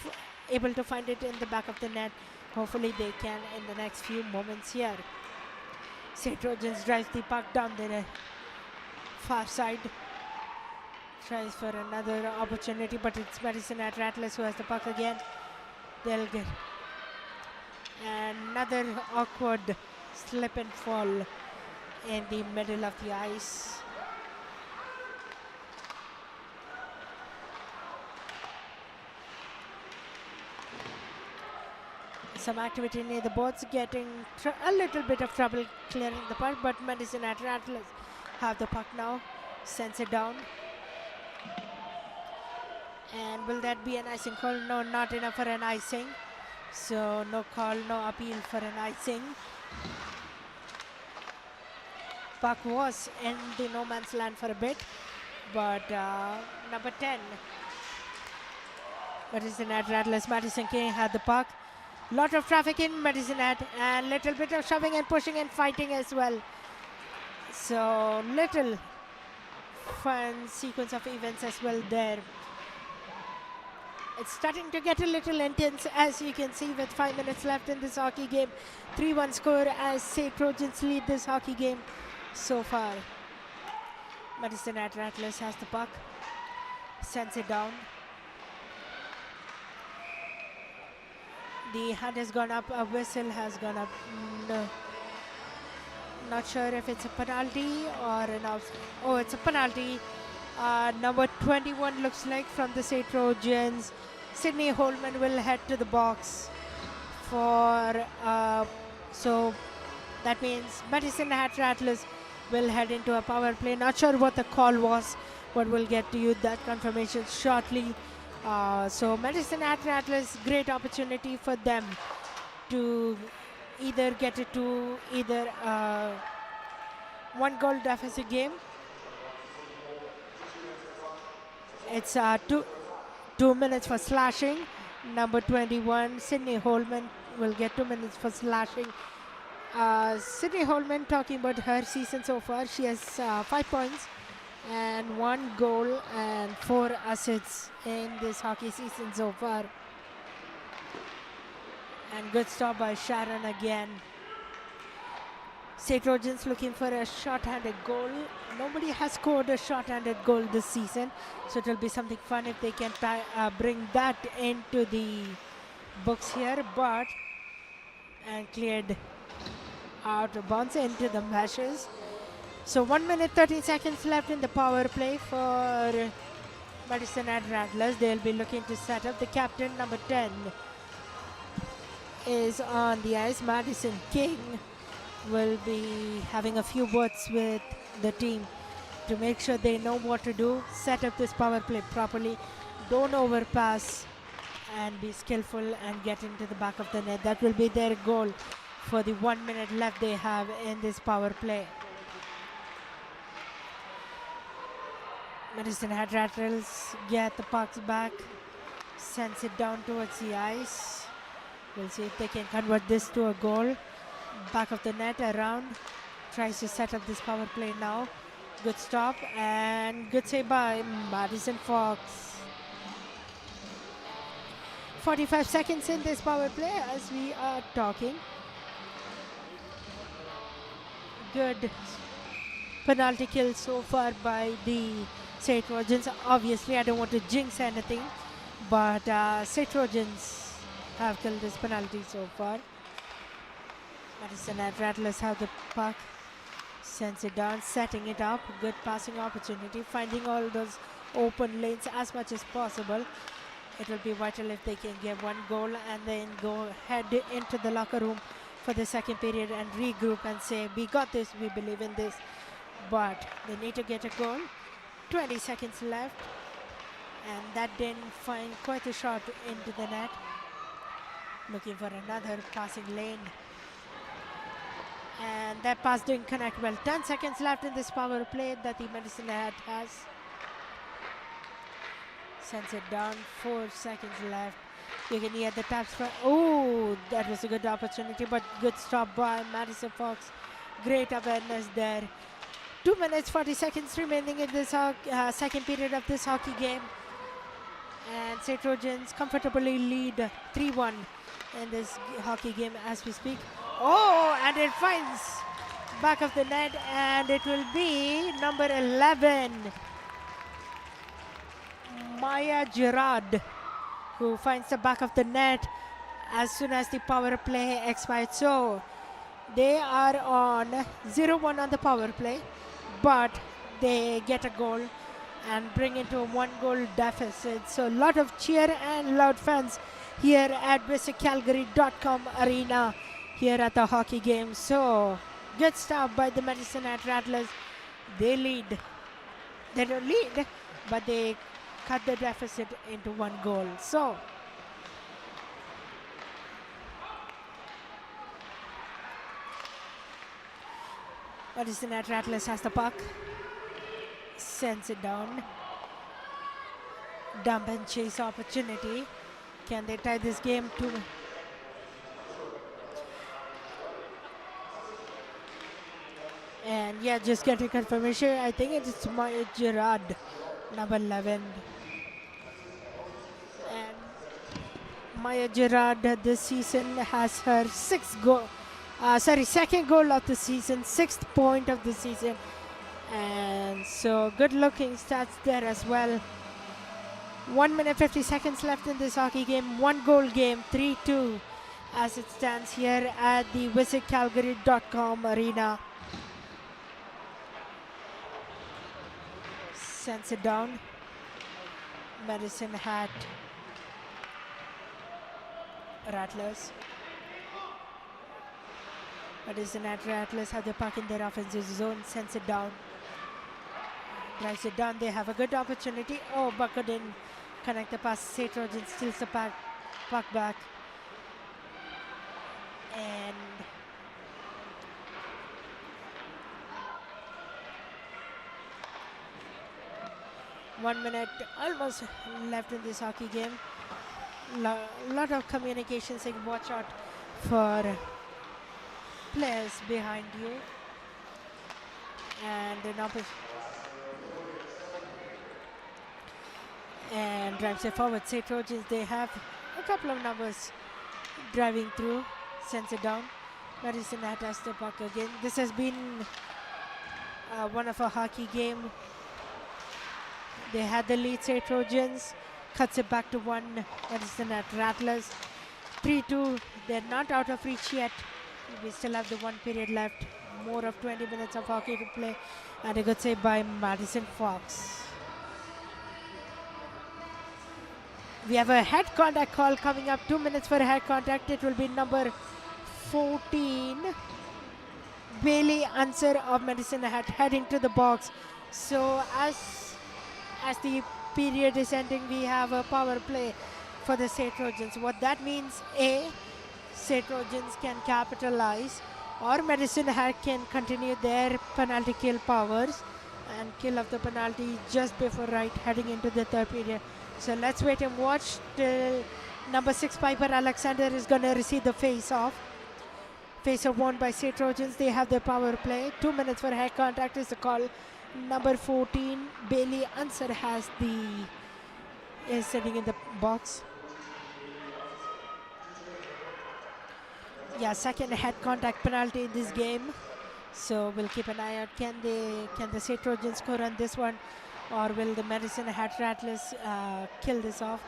able to find it in the back of the net. Hopefully they can in the next few moments here. St. Trojans drives the puck down the far side. Tries for another opportunity, but it's Madison Hat Rattlers who has the puck again. They'll get another awkward slip and fall in the middle of the ice. Some activity near the boards, getting a little bit of trouble clearing the puck, but Madison Hat Rattlers have the puck now, sends it down. And will that be an icing call? No, not enough for an icing. So no call, no appeal for an icing. Puck was in the no man's land for a bit, but number 10, Madison Hat Rattlers, Madison King had the puck. Lot of traffic in Madison Hat, and little bit of shoving and pushing and fighting as well. So little fun sequence of events as well there. It's starting to get a little intense, as you can see, with 5 minutes left in this hockey game. 3-1 score as St. Trojans lead this hockey game so far. Madison Hat Rattlers has the puck, sends it down. The hand has gone up, a whistle has gone up. No. Not sure if it's a penalty or an outs. Oh, it's a penalty. Number 21 looks like from the St. Trojans. Sydney Holman will head to the box for, so that means Madison Hat Rattlers will head into a power play. Not sure what the call was, but we'll get to you that confirmation shortly. So Madison Hat Rattlers, great opportunity for them to either get it to either 1 goal deficit game. It's 2 minutes for slashing. Number 21, Sydney Holman, will get 2 minutes for slashing. Sydney Holman, talking about her season so far, she has 5 points, and 1 goal and 4 assists in this hockey season so far. And good stop by Sharon again. St. Trojans looking for a short-handed goal. Nobody has scored a short-handed goal this season, so it'll be something fun if they can bring that into the books here. But and cleared out of bounds into the meshes. So 1 minute 13 seconds left in the power play for Madison and Rattlers. They'll be looking to set up. The captain, number 10, is on the ice. Madison King will be having a few words with the team to make sure they know what to do, set up this power play properly, don't overpass, and be skillful and get into the back of the net. That will be their goal for the 1 minute left they have in this power play. Madison Hat Rattlers get the pucks back, sends it down towards the ice. We'll see if they can convert this to a goal. Back of the net around, tries to set up this power play now. Good stop and good save by Madison Fox. 45 seconds in this power play as we are talking. Good penalty kill so far by the St. Trojans. Obviously, I don't want to jinx anything, but St. Trojans have killed this penalty so far. Madison and Rattlers have the puck, sends it down, setting it up. Good passing opportunity, finding all those open lanes as much as possible. It will be vital if they can get 1 goal and then go head into the locker room for the second period and regroup and say, we got this, we believe in this. But they need to get a goal. 20 seconds left, and that didn't find quite a shot into the net. Looking for another passing lane. And that pass didn't connect well. 10 seconds left in this power play that the Madison Hat has. Sends it down, 4 seconds left. You can hear the taps from, oh, that was a good opportunity, but good stop by Madison Fox. Great awareness there. 2 minutes 40 seconds remaining in this second period of this hockey game. And St. Trojans comfortably lead 3-1 in this hockey game as we speak. Oh, and it finds back of the net, and it will be number 11, Maya Girard, who finds the back of the net as soon as the power play expires. So they are on 0-1 on the power play, but they get a goal and bring into a 1-goal deficit. So a lot of cheer and loud fans here at visitcalgary.com arena here at the hockey game. So good start by the Madison Hat Rattlers. They lead. They don't lead, but they cut the deficit into 1 goal. So Madison Hat Rattlers has the puck, sends it down. Dump and chase opportunity. Can they tie this game to? And yeah, just getting confirmation. I think it's Maya Girard, number 11. And Maya Girard this season has her second goal of the season, 6th point of the season. And so good looking stats there as well. 1 minute 50 seconds left in this hockey game. 1-goal game, 3-2 as it stands here at the visitcalgary.com arena. Sends it down. Madison Hat Rattlers. Madison Hat Rattlers have the puck in their offensive zone. Sends it down. Drives it down. They have a good opportunity. Oh, but couldn't connect the pass. St. Trojans steals the puck back. And one minute almost left in this hockey game. Lot of communication saying watch out for players behind you. And an and drives it forward. St. Trojans, they have a couple of numbers driving through, sends it down. Madison has the puck again. This has been one of a hockey game. They had the lead, St. Trojans, cuts it back to 1, Madison at Rattlers. 3-2, they're not out of reach yet. We still have the 1 period left. More of 20 minutes of hockey to play. And a good save by Madison Fox. We have a head contact call coming up. 2 minutes for a head contact. It will be number 14. Bailey Unser of Medicine Hat heading to the box. So as the period is ending, we have a power play for the St. Trojans. What that means, A, St. Trojans can capitalize, or Medicine Hat can continue their penalty kill powers and kill off the penalty just before heading into the third period. So let's wait and watch till number 6 Piper Alexander is going to receive the face-off. Face-off won by St. Trojans. They have their power play. 2 minutes for head contact is the call. Number 14 Bailey Unser is sitting in the box. Yeah, second head contact penalty in this game. So we'll keep an eye out. Can the St. Trojans score on this one, or will the Medicine Hat Rattlers kill this off?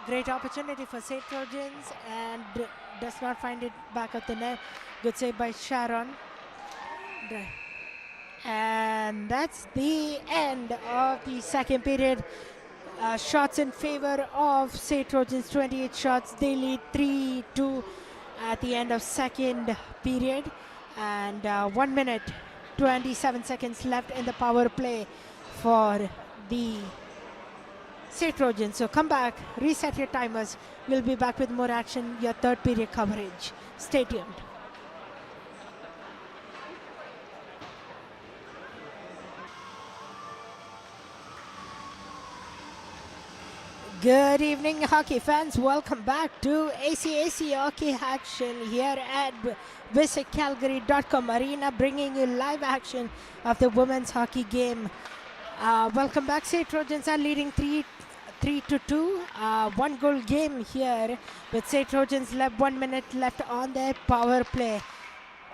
Great opportunity for St. Trojans, and does not find it back at the net. Good save by Sharon. And that's the end of the second period. Shots in favor of St. Trojans, 28 shots. They lead 3-2 at the end of second period. And 1 minute, 27 seconds left in the power play for the St. Trojans. So come back, reset your timers. We'll be back with more action, your third period coverage. Stay tuned. Good evening, hockey fans. Welcome back to ACAC Hockey Action here at visitcalgary.com Arena, bringing you live action of the women's hockey game. Welcome back. St. Trojans are leading 3-2. 1 goal game here with St. Trojans left 1 minute left on their power play.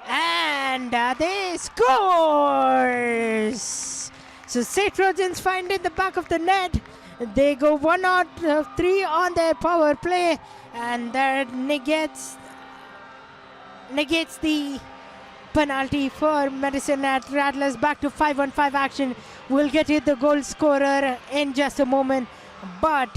And they scores! So St. Trojans find in the back of the net. They go 1 out of 3 on their power play, and that negates the penalty for Medicine Hat Rattlers. Back to 5-on-5 action. We'll get you the goal scorer in just a moment, but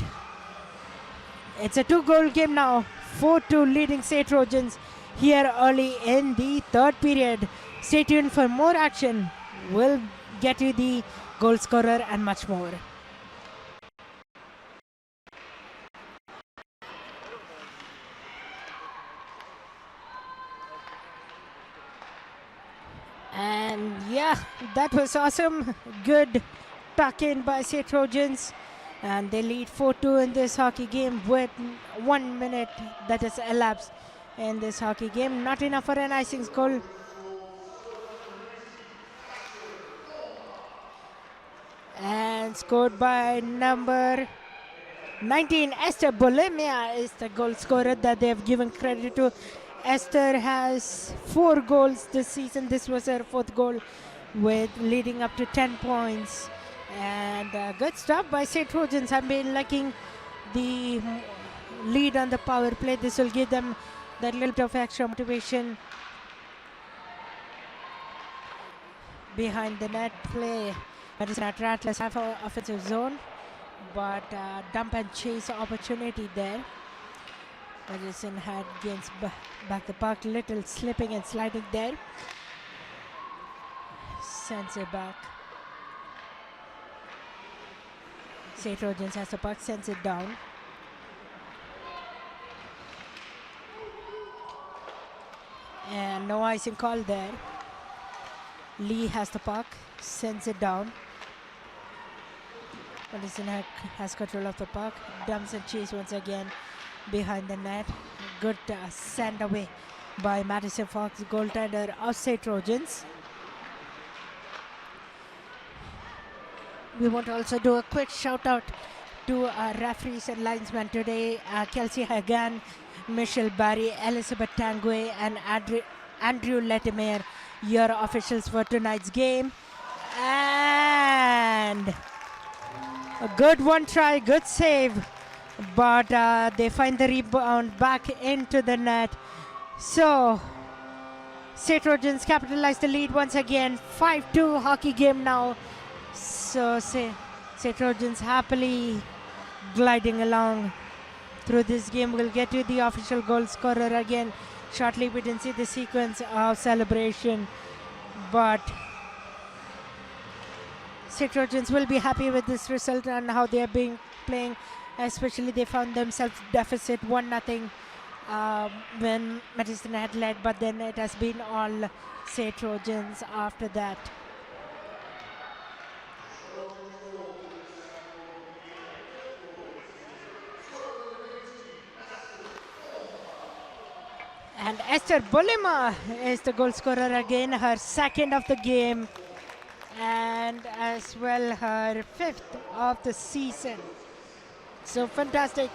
it's a 2-goal game now. 4-2 leading St. Trojans here early in the third period. Stay tuned for more action. We'll get you the goal scorer and much more. And yeah, that was awesome. Good tuck in by St. Trojans. And they lead 4-2 in this hockey game with 1 minute that has elapsed in this hockey game. Not enough for an icing goal. And scored by number 19, Esther Bolemia is the goal scorer that they have given credit to. Esther has 4 goals this season. This was her 4th goal, with leading up to 10 points. And good stop by St. Trojans. Have been liking the lead on the power play. This will give them that little bit of extra motivation. Behind the net play, Medicine Hat Rattlers have an offensive zone, but dump and chase opportunity there. Medicine Hat gains back the puck, little slipping and sliding there. Sends it back. St. Trojans has the puck, sends it down. And no icing call there. Lee has the puck, sends it down. Medicine Hat has control of the puck, dumps and chase once again behind the net. Good send away by Madison Fox, goaltender of St. Trojans. We want to also do a quick shout out to our referees and linesmen today, Kelsey Hagan, Michelle Barry, Elizabeth Tanguay, and Andrew Latimer, your officials for tonight's game. And a good one try, good save, but they find the rebound back into the net. So St. Trojans capitalize the lead once again. 5-2 hockey game now. So St. Trojans happily gliding along through this game. We'll get to the official goal scorer again shortly. We didn't see the sequence of celebration, but St. Trojans will be happy with this result and how they are being playing. Especially they found themselves deficit 1-0 when Medicine had led, but then it has been all St. Trojans after that. And Esther Bulima is the goal scorer again, her second of the game, and as well her fifth of the season. So fantastic.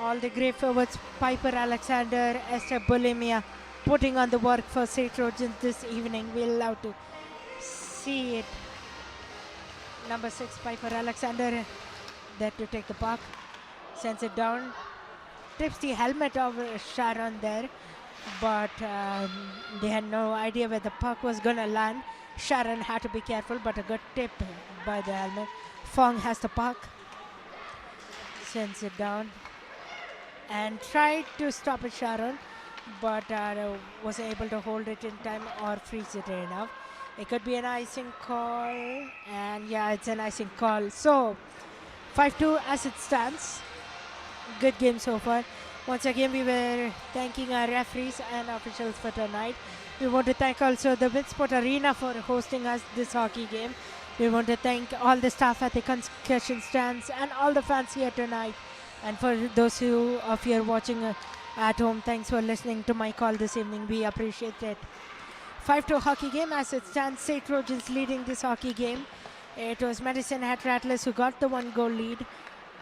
All the great forwards, Piper Alexander, Esther Bulimia, putting on the work for St. Trojans this evening. We'll love to see it. Number 6, Piper Alexander, there to take the puck, sends it down, tips the helmet of Sharon there, but they had no idea where the puck was gonna land. Sharon had to be careful, but a good tip by the helmet. Fong has the puck, sends it down, and tried to stop it, Sharon, but wasn't able to hold it in time or freeze it enough. It could be an icing call, and yeah, it's an icing call. So 5-2 as it stands. Good game so far. Once again, we were thanking our referees and officials for tonight. We want to thank also the Winsport Arena for hosting us this hockey game. We want to thank all the staff at the concession stands and all the fans here tonight. And for those of you watching at home, thanks for listening to my call this evening. We appreciate it. 5-2 hockey game as it stands. St. Trojans leading this hockey game. It was Medicine Hat Rattlers who got the 1-goal lead,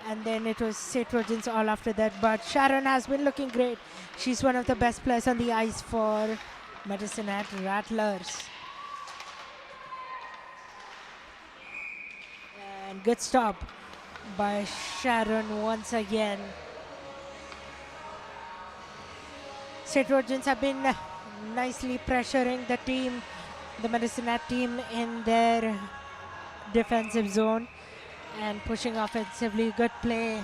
and then it was St. Trojans all after that. But Sharon has been looking great. She's one of the best players on the ice for Medicine Hat Rattlers. And good stop by Sharon once again. St. Trojans have been nicely pressuring the team, the Medicine Hat team, in their defensive zone and pushing offensively. Good play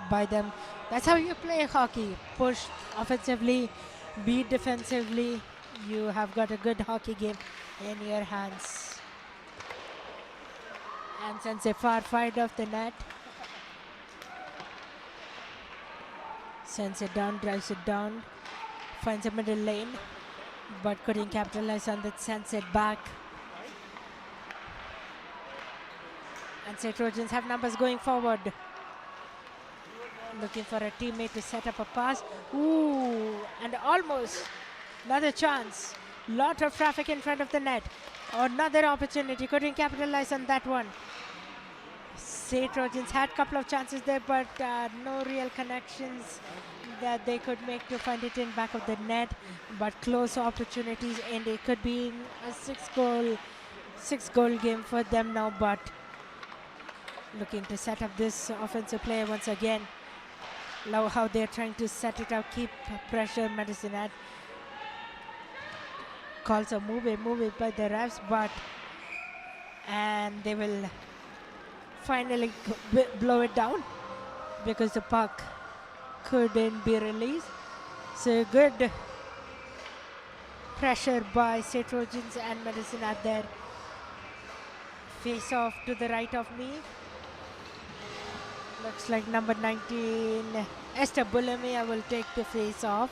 by them. That's how you play hockey. Push offensively, beat defensively. You have got a good hockey game in your hands. And sends a far side of the net. Sends it down, drives it down, finds a middle lane, but couldn't capitalize on that, sends it back. And St. Trojans have numbers going forward. Looking for a teammate to set up a pass. Ooh, and almost another chance. Lot of traffic in front of the net. Another opportunity, couldn't capitalize on that one. St. Trojans had a couple of chances there, but no real connections that they could make to find it in back of the net. But close opportunities, and it could be a six-goal game for them now. But looking to set up this offensive play once again. Love how they're trying to set it up, keep pressure. Medicine Hat calls a move it by the refs, and they will finally blow it down because the puck couldn't be released. So good pressure by St. Trojans and Medicine Hat there. Face off to the right of me. Looks like number 19, Esther Bulimia, will take the face off.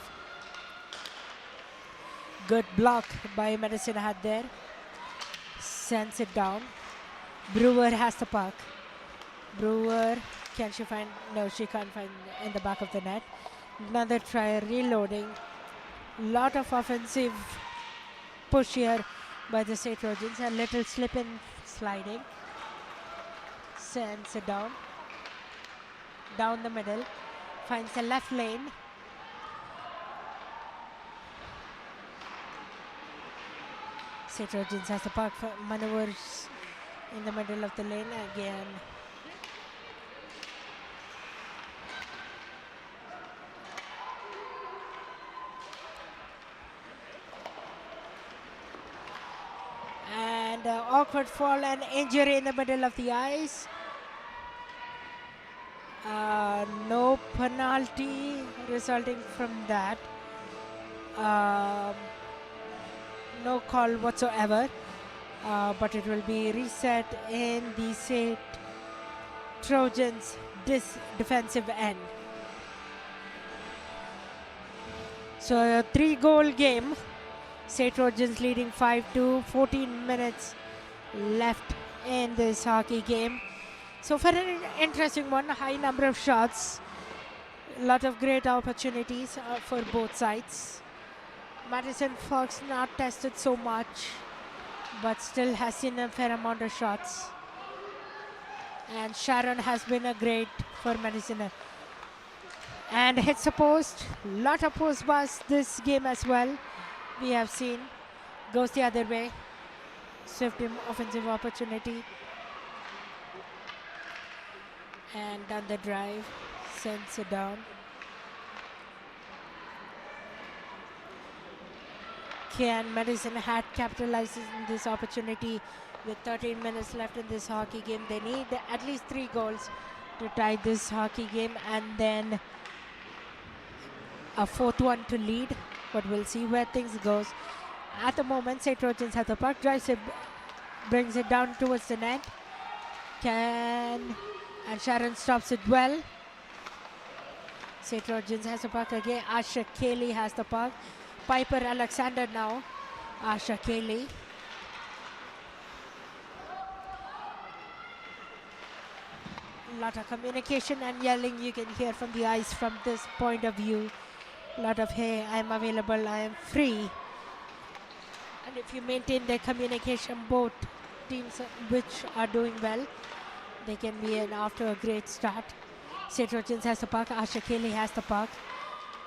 Good block by Medicine Hat there. Sends it down. Brewer has the puck. Brewer, can she find? No, she can't find in the back of the net. Another try, reloading. Lot of offensive push here by the St. Trojans. A little slip sliding. Sends it down the middle, finds the left lane. St. Trojans has the puck, maneuvers in the middle of the lane again. And awkward fall and injury in the middle of the ice. No penalty resulting from that. No call whatsoever, but it will be reset in the St. Trojans' defensive end. So a 3-goal game. St. Trojans leading 5-2, 14 minutes left in this hockey game. So for an interesting one, a high number of shots, a lot of great opportunities for both sides. Madison Fox not tested so much, but still has seen a fair amount of shots. And Sharon has been a great for Madison. And hits a post, lot of post bust this game as well. We have seen, goes the other way. Swift offensive opportunity. And down the drive, sends it down. Can Madison Hat capitalizes in this opportunity with 13 minutes left in this hockey game? They need at least 3 goals to tie this hockey game and then a 4th one to lead, but we'll see where things goes. At the moment, St. Trojans have the puck, drives it, brings it down towards the net. And Sharon stops it well. St. Trojans has the puck again. Asha Kelly has the puck. Piper Alexander now. Asha Kelly. A lot of communication and yelling you can hear from the ice from this point of view. A lot of, hey, I'm available, I am free. And if you maintain their communication, both teams which are doing well, they can be in after a great start. St. Trojans has the puck. Asha Kelly has the puck.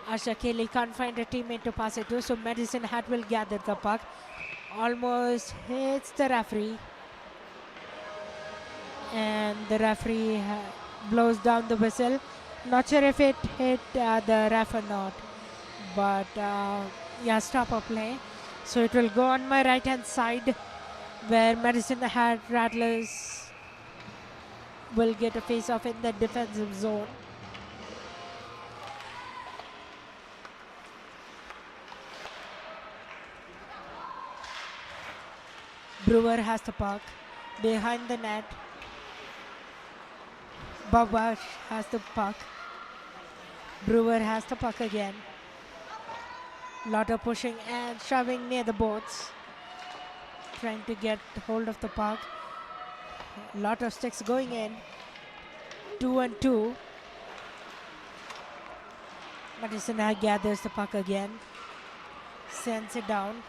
Asha Kelly can't find a teammate to pass it to, so Madison Hat will gather the puck. Almost hits the referee. And the referee blows down the whistle. Not sure if it hit the ref or not. But yeah, stop a play. So it will go on my right hand side where Madison Hat Rattlers will get a face off in the defensive zone. Brewer has the puck behind the net. Babash has the puck. Brewer has the puck again. Lot of pushing and shoving near the boards. Trying to get hold of the puck. Lot of sticks going in. 2-2. Madison gathers the puck again. Sends it down.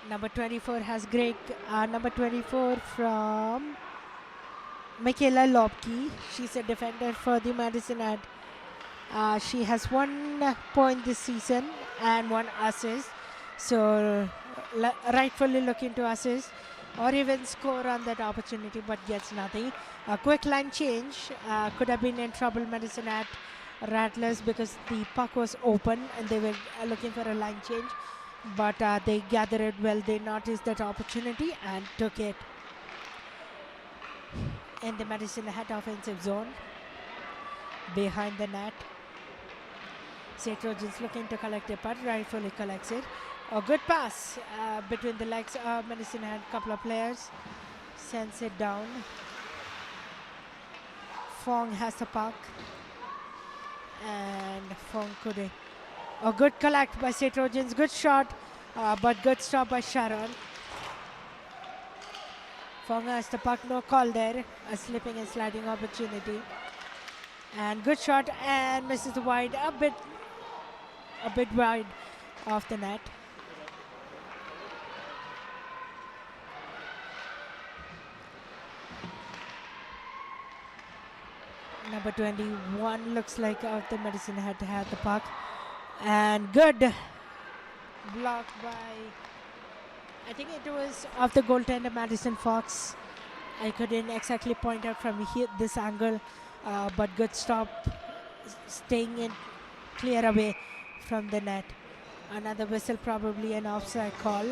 Number 24 has great. Number 24 from Michaela Lobke. She's a defender for the Madison Ad. She has 1 point this season and 1 assist. So rightfully looking to assist or even score on that opportunity, but gets nothing. A quick line change. Could have been in trouble, Madison at Rattlers, because the puck was open and they were looking for a line change. But they gathered it well. They noticed that opportunity and took it in the Madison Hat offensive zone behind the net. St. Trojans looking to collect it, but rightfully collects it. A good pass between the legs of Madison Hat. Couple of players sends it down. Fong has the puck, and Fong could. A good collect by St. Trojans. Good shot, but good stop by Sharon. Fong has the puck. No call there. A slipping and sliding opportunity. And good shot and misses the wide. A bit wide off the net. Number 21 looks like of the Medicine Hat had the puck. And good block by, I think it was of the goaltender Madison Fox. I couldn't exactly point out from here, this angle, but good stop, staying in clear away from the net. Another whistle, probably an offside call.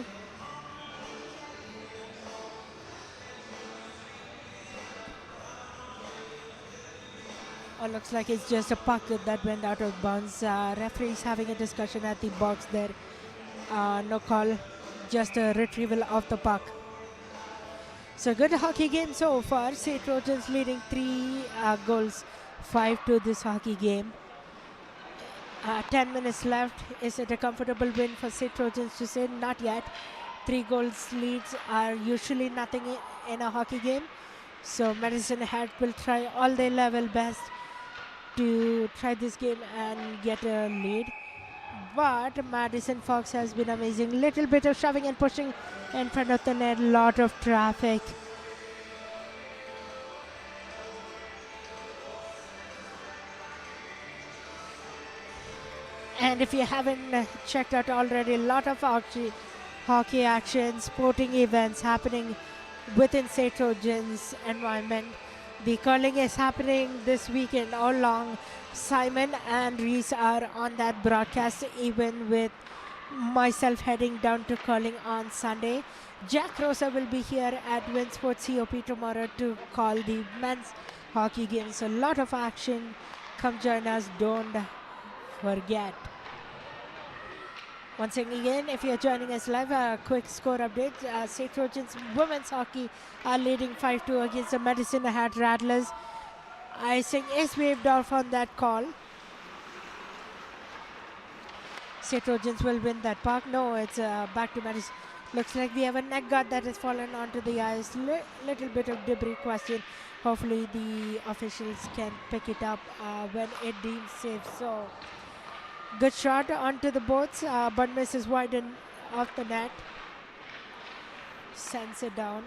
Looks like it's just a puck that went out of bounds. Referees having a discussion at the box there. No call, just a retrieval of the puck. So good hockey game so far. St. Trojans leading 3 goals, 5 to this hockey game. 10 minutes left. Is it a comfortable win for St. Trojans to say? Not yet. 3 goals leads are usually nothing in a hockey game. So Medicine Hat will try all their level best to try this game and get a lead. But Madison Fox has been amazing. Little bit of shoving and pushing in front of the net. Lot of traffic. And if you haven't checked out already, a lot of hockey action, sporting events happening within St. Trojans environment. The curling is happening this weekend all along. Simon and Reese are on that broadcast, even with myself heading down to curling on Sunday. Jack Rosa will be here at Winsport COP tomorrow to call the men's hockey game. So a lot of action. Come join us, don't forget. Once again, if you're joining us live, a quick score update. St. Trojans women's hockey are leading 5-2 against the Medicine Hat Rattlers. Icing is waved off on that call. St. Trojans will win that puck. No, it's back to Medicine. Looks like we have a neck guard that has fallen onto the ice. Little bit of debris question. Hopefully the officials can pick it up when it deems safe. So good shot onto the boards, but misses wide off the net. Sends it down.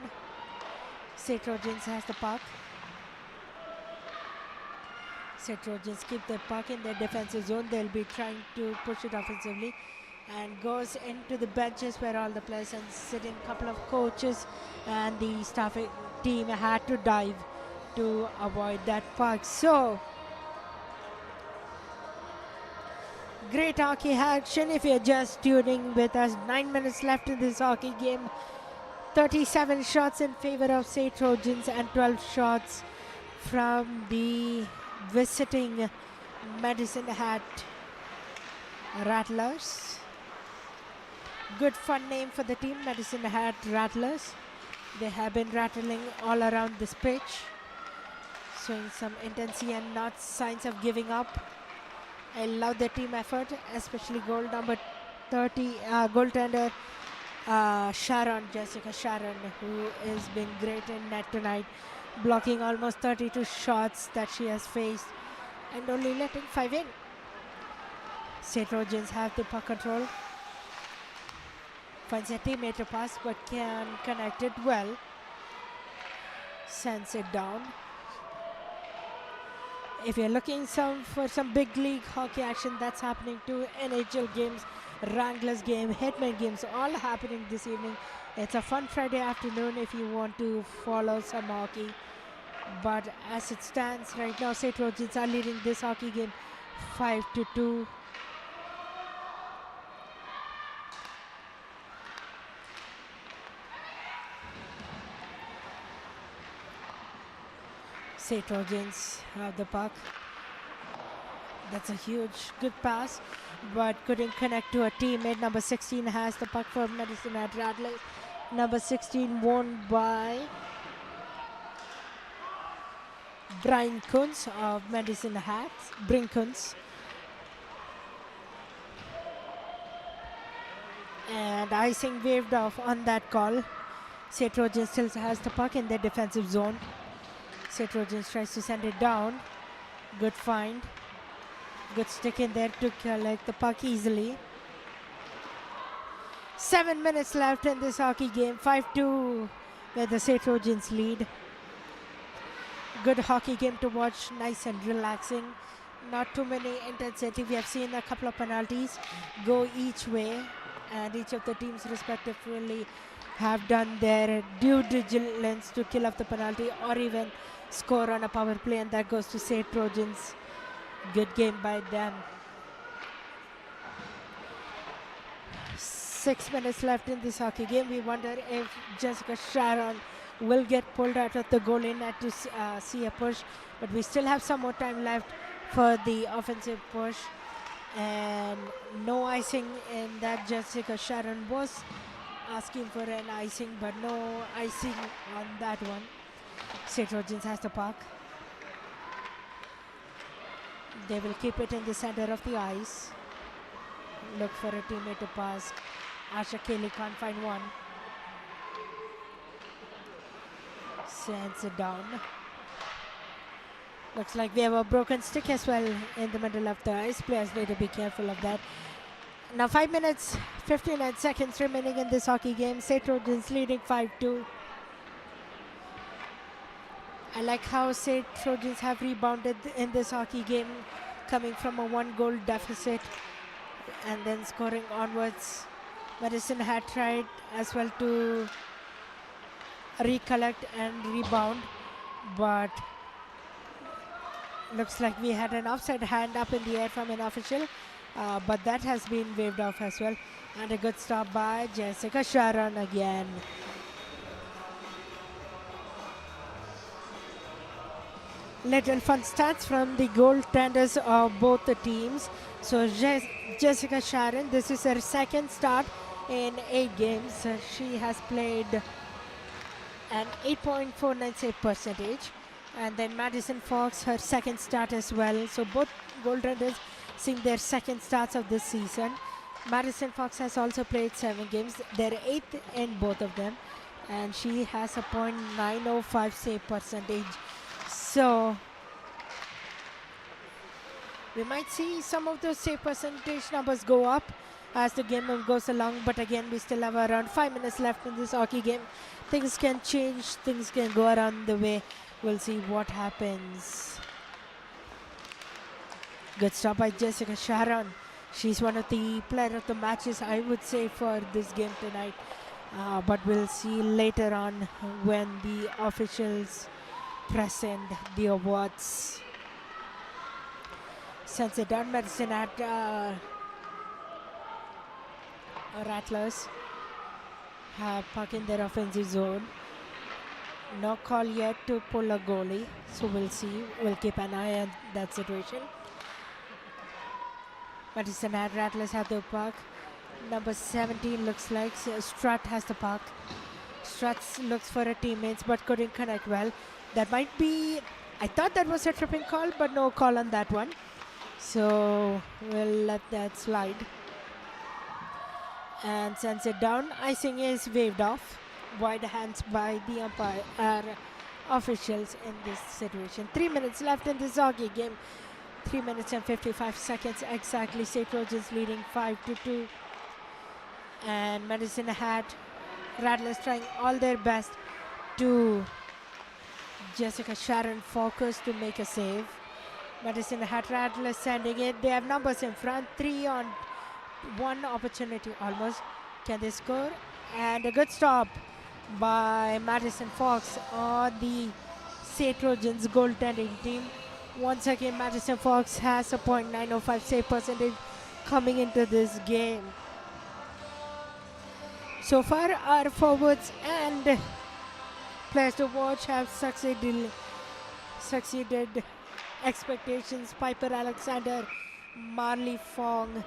St. Trojans has the puck. St. Trojans keep the puck in their defensive zone. They'll be trying to push it offensively. And goes into the benches where all the players and sitting. A couple of coaches and the staff team had to dive to avoid that puck. So great hockey action. If you're just tuning with us, 9 minutes left in this hockey game. 37 shots in favor of St. Trojans and 12 shots from the visiting Medicine Hat Rattlers. Good fun name for the team, Medicine Hat Rattlers. They have been rattling all around this pitch, showing some intensity and not signs of giving up. I love the team effort, especially goal number 30, goaltender Jessica Sharon, who has been great in net tonight, blocking almost 32 shots that she has faced and only letting 5 in. St. Trojans have the puck control. Finds a teammate to pass but can connect it well. Sends it down. If you're looking for some big league hockey action, that's happening too. NHL games, Wranglers game, Hitman games, all happening this evening. It's a fun Friday afternoon if you want to follow some hockey. But as it stands right now, St. Trojans are leading this hockey game 5-2. St. Trojans have the puck. That's a huge, good pass, but couldn't connect to a teammate. Number 16 has the puck for Medicine Hat Rattlers. Number 16 won by Brian Kunz of Medicine Hat. Brinkens. And icing waved off on that call. St. Trojans still has the puck in their defensive zone. St. Trojans tries to send it down. Good find. Good stick in there to collect the puck easily. 7 minutes left in this hockey game. 5-2 where the St. Trojans lead. Good hockey game to watch, nice and relaxing. Not too many intensity. We have seen a couple of penalties go each way, and each of the teams respectively have done their due diligence to kill off the penalty or even score on a power play, and that goes to St. Trojans. Good game by them. 6 minutes left in this hockey game. We wonder if Jessica Sharon will get pulled out of the goal in net to see a push, but we still have some more time left for the offensive push, and no icing in that. Jessica Sharon was asking for an icing, but no icing on that one. St. Trojans has the puck. They will keep it in the center of the ice. Look for a teammate to pass. Asha Kelly can't find one. Sends it down. Looks like we have a broken stick as well in the middle of the ice. Players need to be careful of that. Now 5 minutes, 59 seconds remaining in this hockey game. St. Trojans leading 5-2. I like how St. Trojans have rebounded in this hockey game, coming from a 1-goal deficit and then scoring onwards. Madison had tried as well to recollect and rebound, but looks like we had an offside hand up in the air from an official, but that has been waved off as well. And a good stop by Jessica Sharon again. Little fun stats from the goaltenders of both the teams. So Jessica Sharon, this is her second start in 8 games. She has played an 8.49 save percentage. And then Madison Fox, her second start as well. So both goaltenders seeing their second starts of this season. Madison Fox has also played 7 games. They're 8th in both of them. And she has a .905 save percentage. So we might see some of those save percentage numbers go up as the game goes along, but again we still have around 5 minutes left in this hockey game. Things can change, things can go around the way. We'll see what happens. Good stop by Jessica Sharon. She's one of the player of the matches, I would say, for this game tonight, but we'll see later on when the officials present the awards. Sends it down. Madison at Rattlers have puck in their offensive zone. No call yet to pull a goalie, so we'll see. We'll keep an eye on that situation. Madison at Rattlers have the puck. Number 17 looks like Strutt has the puck. Strutt looks for a teammate but couldn't connect well. That might be, I thought that was a tripping call, but no call on that one. So we'll let that slide. And sends it down. Icing is waved off. Wide hands by the umpire officials in this situation. 3 minutes left in this hockey game. 3 minutes and 55 seconds exactly. St. Trojans leading 5-2. And Madison had Rattlers trying all their best to Jessica Sharon focus to make a save. Madison had Rattlers sending it. They have numbers in front. 3 on 1 opportunity almost. Can they score? And a good stop by Madison Fox on the St. Trojans goaltending team. Once again, Madison Fox has a .905 save percentage coming into this game. So far, our forwards and players to watch have succeeded expectations. Piper Alexander, Marley Fong,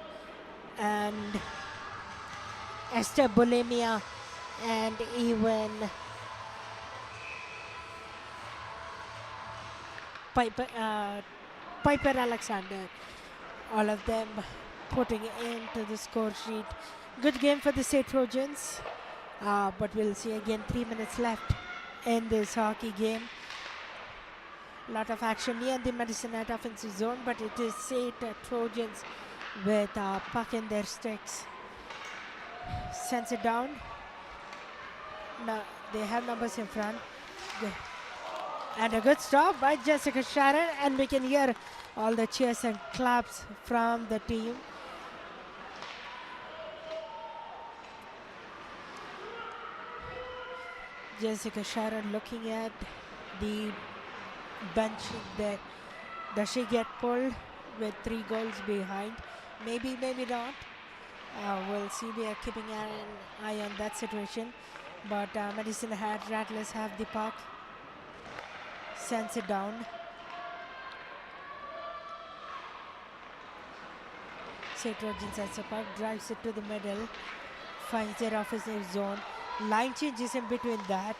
and Esther Bulimia, and even Piper Alexander. All of them putting into the score sheet. Good game for the St. Trojans, but we'll see again. 3 minutes left in this hockey game. A lot of action near the Madison Net offensive zone, but it is St. Trojans with puck in their sticks. Sends it down. Now they have numbers in front. And a good stop by Jessica Sharon, and we can hear all the cheers and claps from the team. Jessica Sharon looking at the bench there. Does she get pulled with 3 goals behind? Maybe, maybe not. We'll see. We are keeping an eye on that situation. But Madison Hat Rattlers have the puck. Sends it down. St. Trojans has the puck, drives it to the middle, finds their offensive zone. Line changes in between that.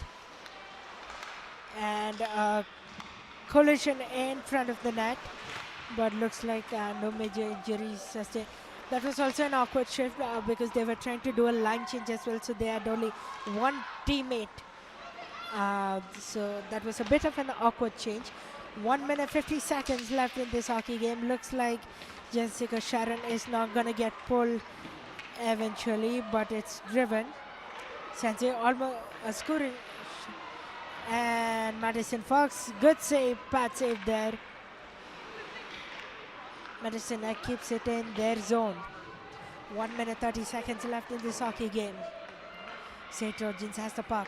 And collision in front of the net, but looks like no major injuries sustained. That was also an awkward shift because they were trying to do a line change as well, so they had only one teammate. So that was a bit of an awkward change. 1 minute 50 seconds left in this hockey game. Looks like Jessica Sharon is not going to get pulled eventually, but it's driven. Sensei almost scoring. And Madison Fox, good save, bad save there. Madison keeps it in their zone. 1 minute 30 seconds left in this hockey game. St. Trojans has the puck.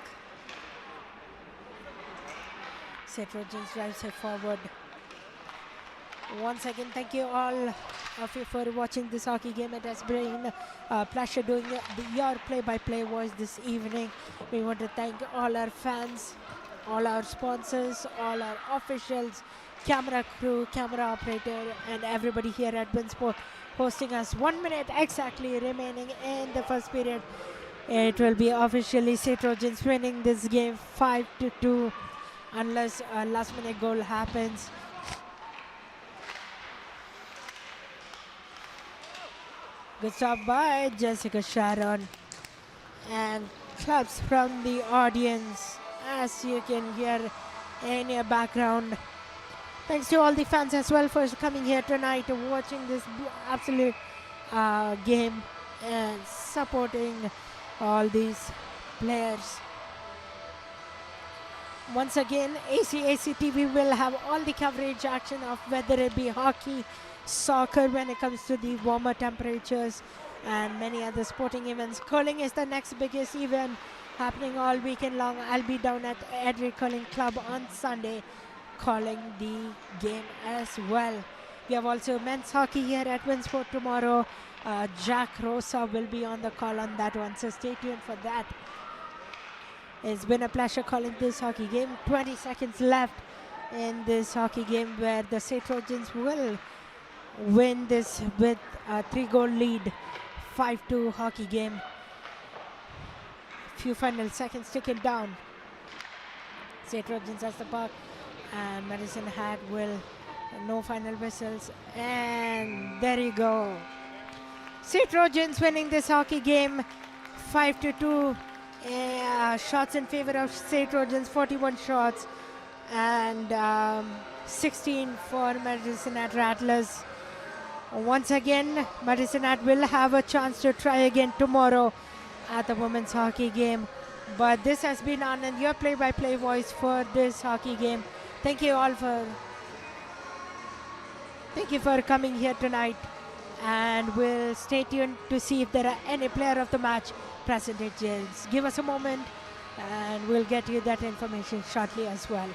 St. Trojans drives it forward. Once again, thank you all of you for watching this hockey game. It has been a pleasure doing your play-by-play voice this evening. We want to thank all our fans, all our sponsors, all our officials, camera crew, camera operator, and everybody here at Winsport hosting us. 1 minute exactly remaining in the first period. It will be officially St. Trojans winning this game 5-2 unless a last minute goal happens. Good stop by Jessica Sharon, and claps from the audience as you can hear in your background. Thanks to all the fans as well for coming here tonight and watching this absolute game and supporting all these players. Once again, ACAC TV will have all the coverage action of whether it be hockey, soccer when it comes to the warmer temperatures, and many other sporting events. Curling is the next biggest event happening all weekend long. I'll be down at Edric Curling Club on Sunday calling the game as well. We have also men's hockey here at Winsport tomorrow. Jack Rosa will be on the call on that one, so stay tuned for that. It's been a pleasure calling this hockey game. 20 seconds left in this hockey game where the St. Trojans will win this with a 3-goal lead. 5-2 hockey game. Few final seconds ticking down. St. Trojans has the puck, and Madison Hat will no final whistles, and there you go. St. Trojans winning this hockey game 5-2. Shots in favor of St. Trojans, 41 shots, and 16 for Madison Hat Rattlers. Once again, Madison Hat will have a chance to try again tomorrow at the women's hockey game. But this has been Anand, your play-by-play voice for this hockey game. Thank you all for coming here tonight, and we'll stay tuned to see if there are any player of the match percentages. Give us a moment and we'll get you that information shortly as well.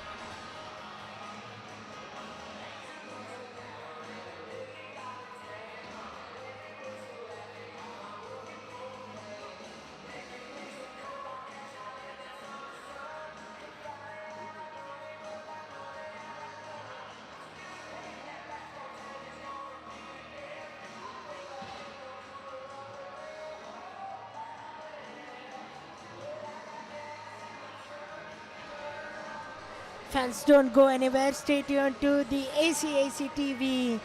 Fans, don't go anywhere. Stay tuned to the ACAC TV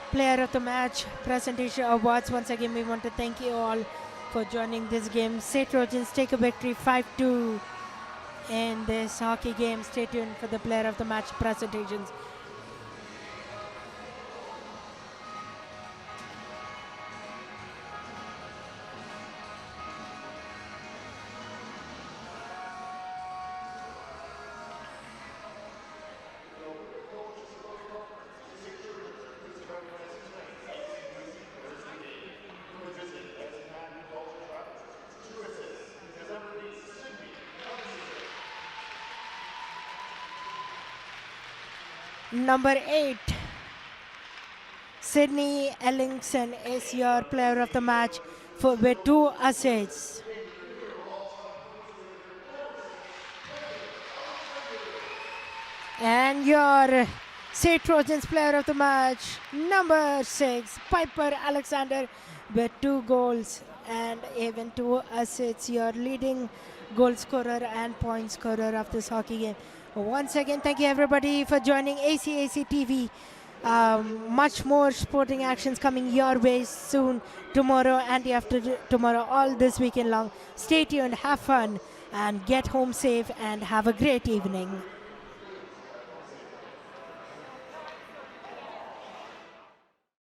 Player of the Match presentation awards. Once again, we want to thank you all for joining this game. St. Trojans take a victory 5-2 in this hockey game. Stay tuned for the Player of the Match presentations. Number 8, Sydney Ellingson is your player of the match with 2 assists. And your St. Trojans player of the match, number 6, Piper Alexander with 2 goals and even 2 assists, your leading goal scorer and point scorer of this hockey game. Once again, thank you everybody for joining ACAC TV. Much more sporting actions coming your way soon, tomorrow and after tomorrow, all this weekend long. Stay tuned, have fun, and get home safe, and have a great evening.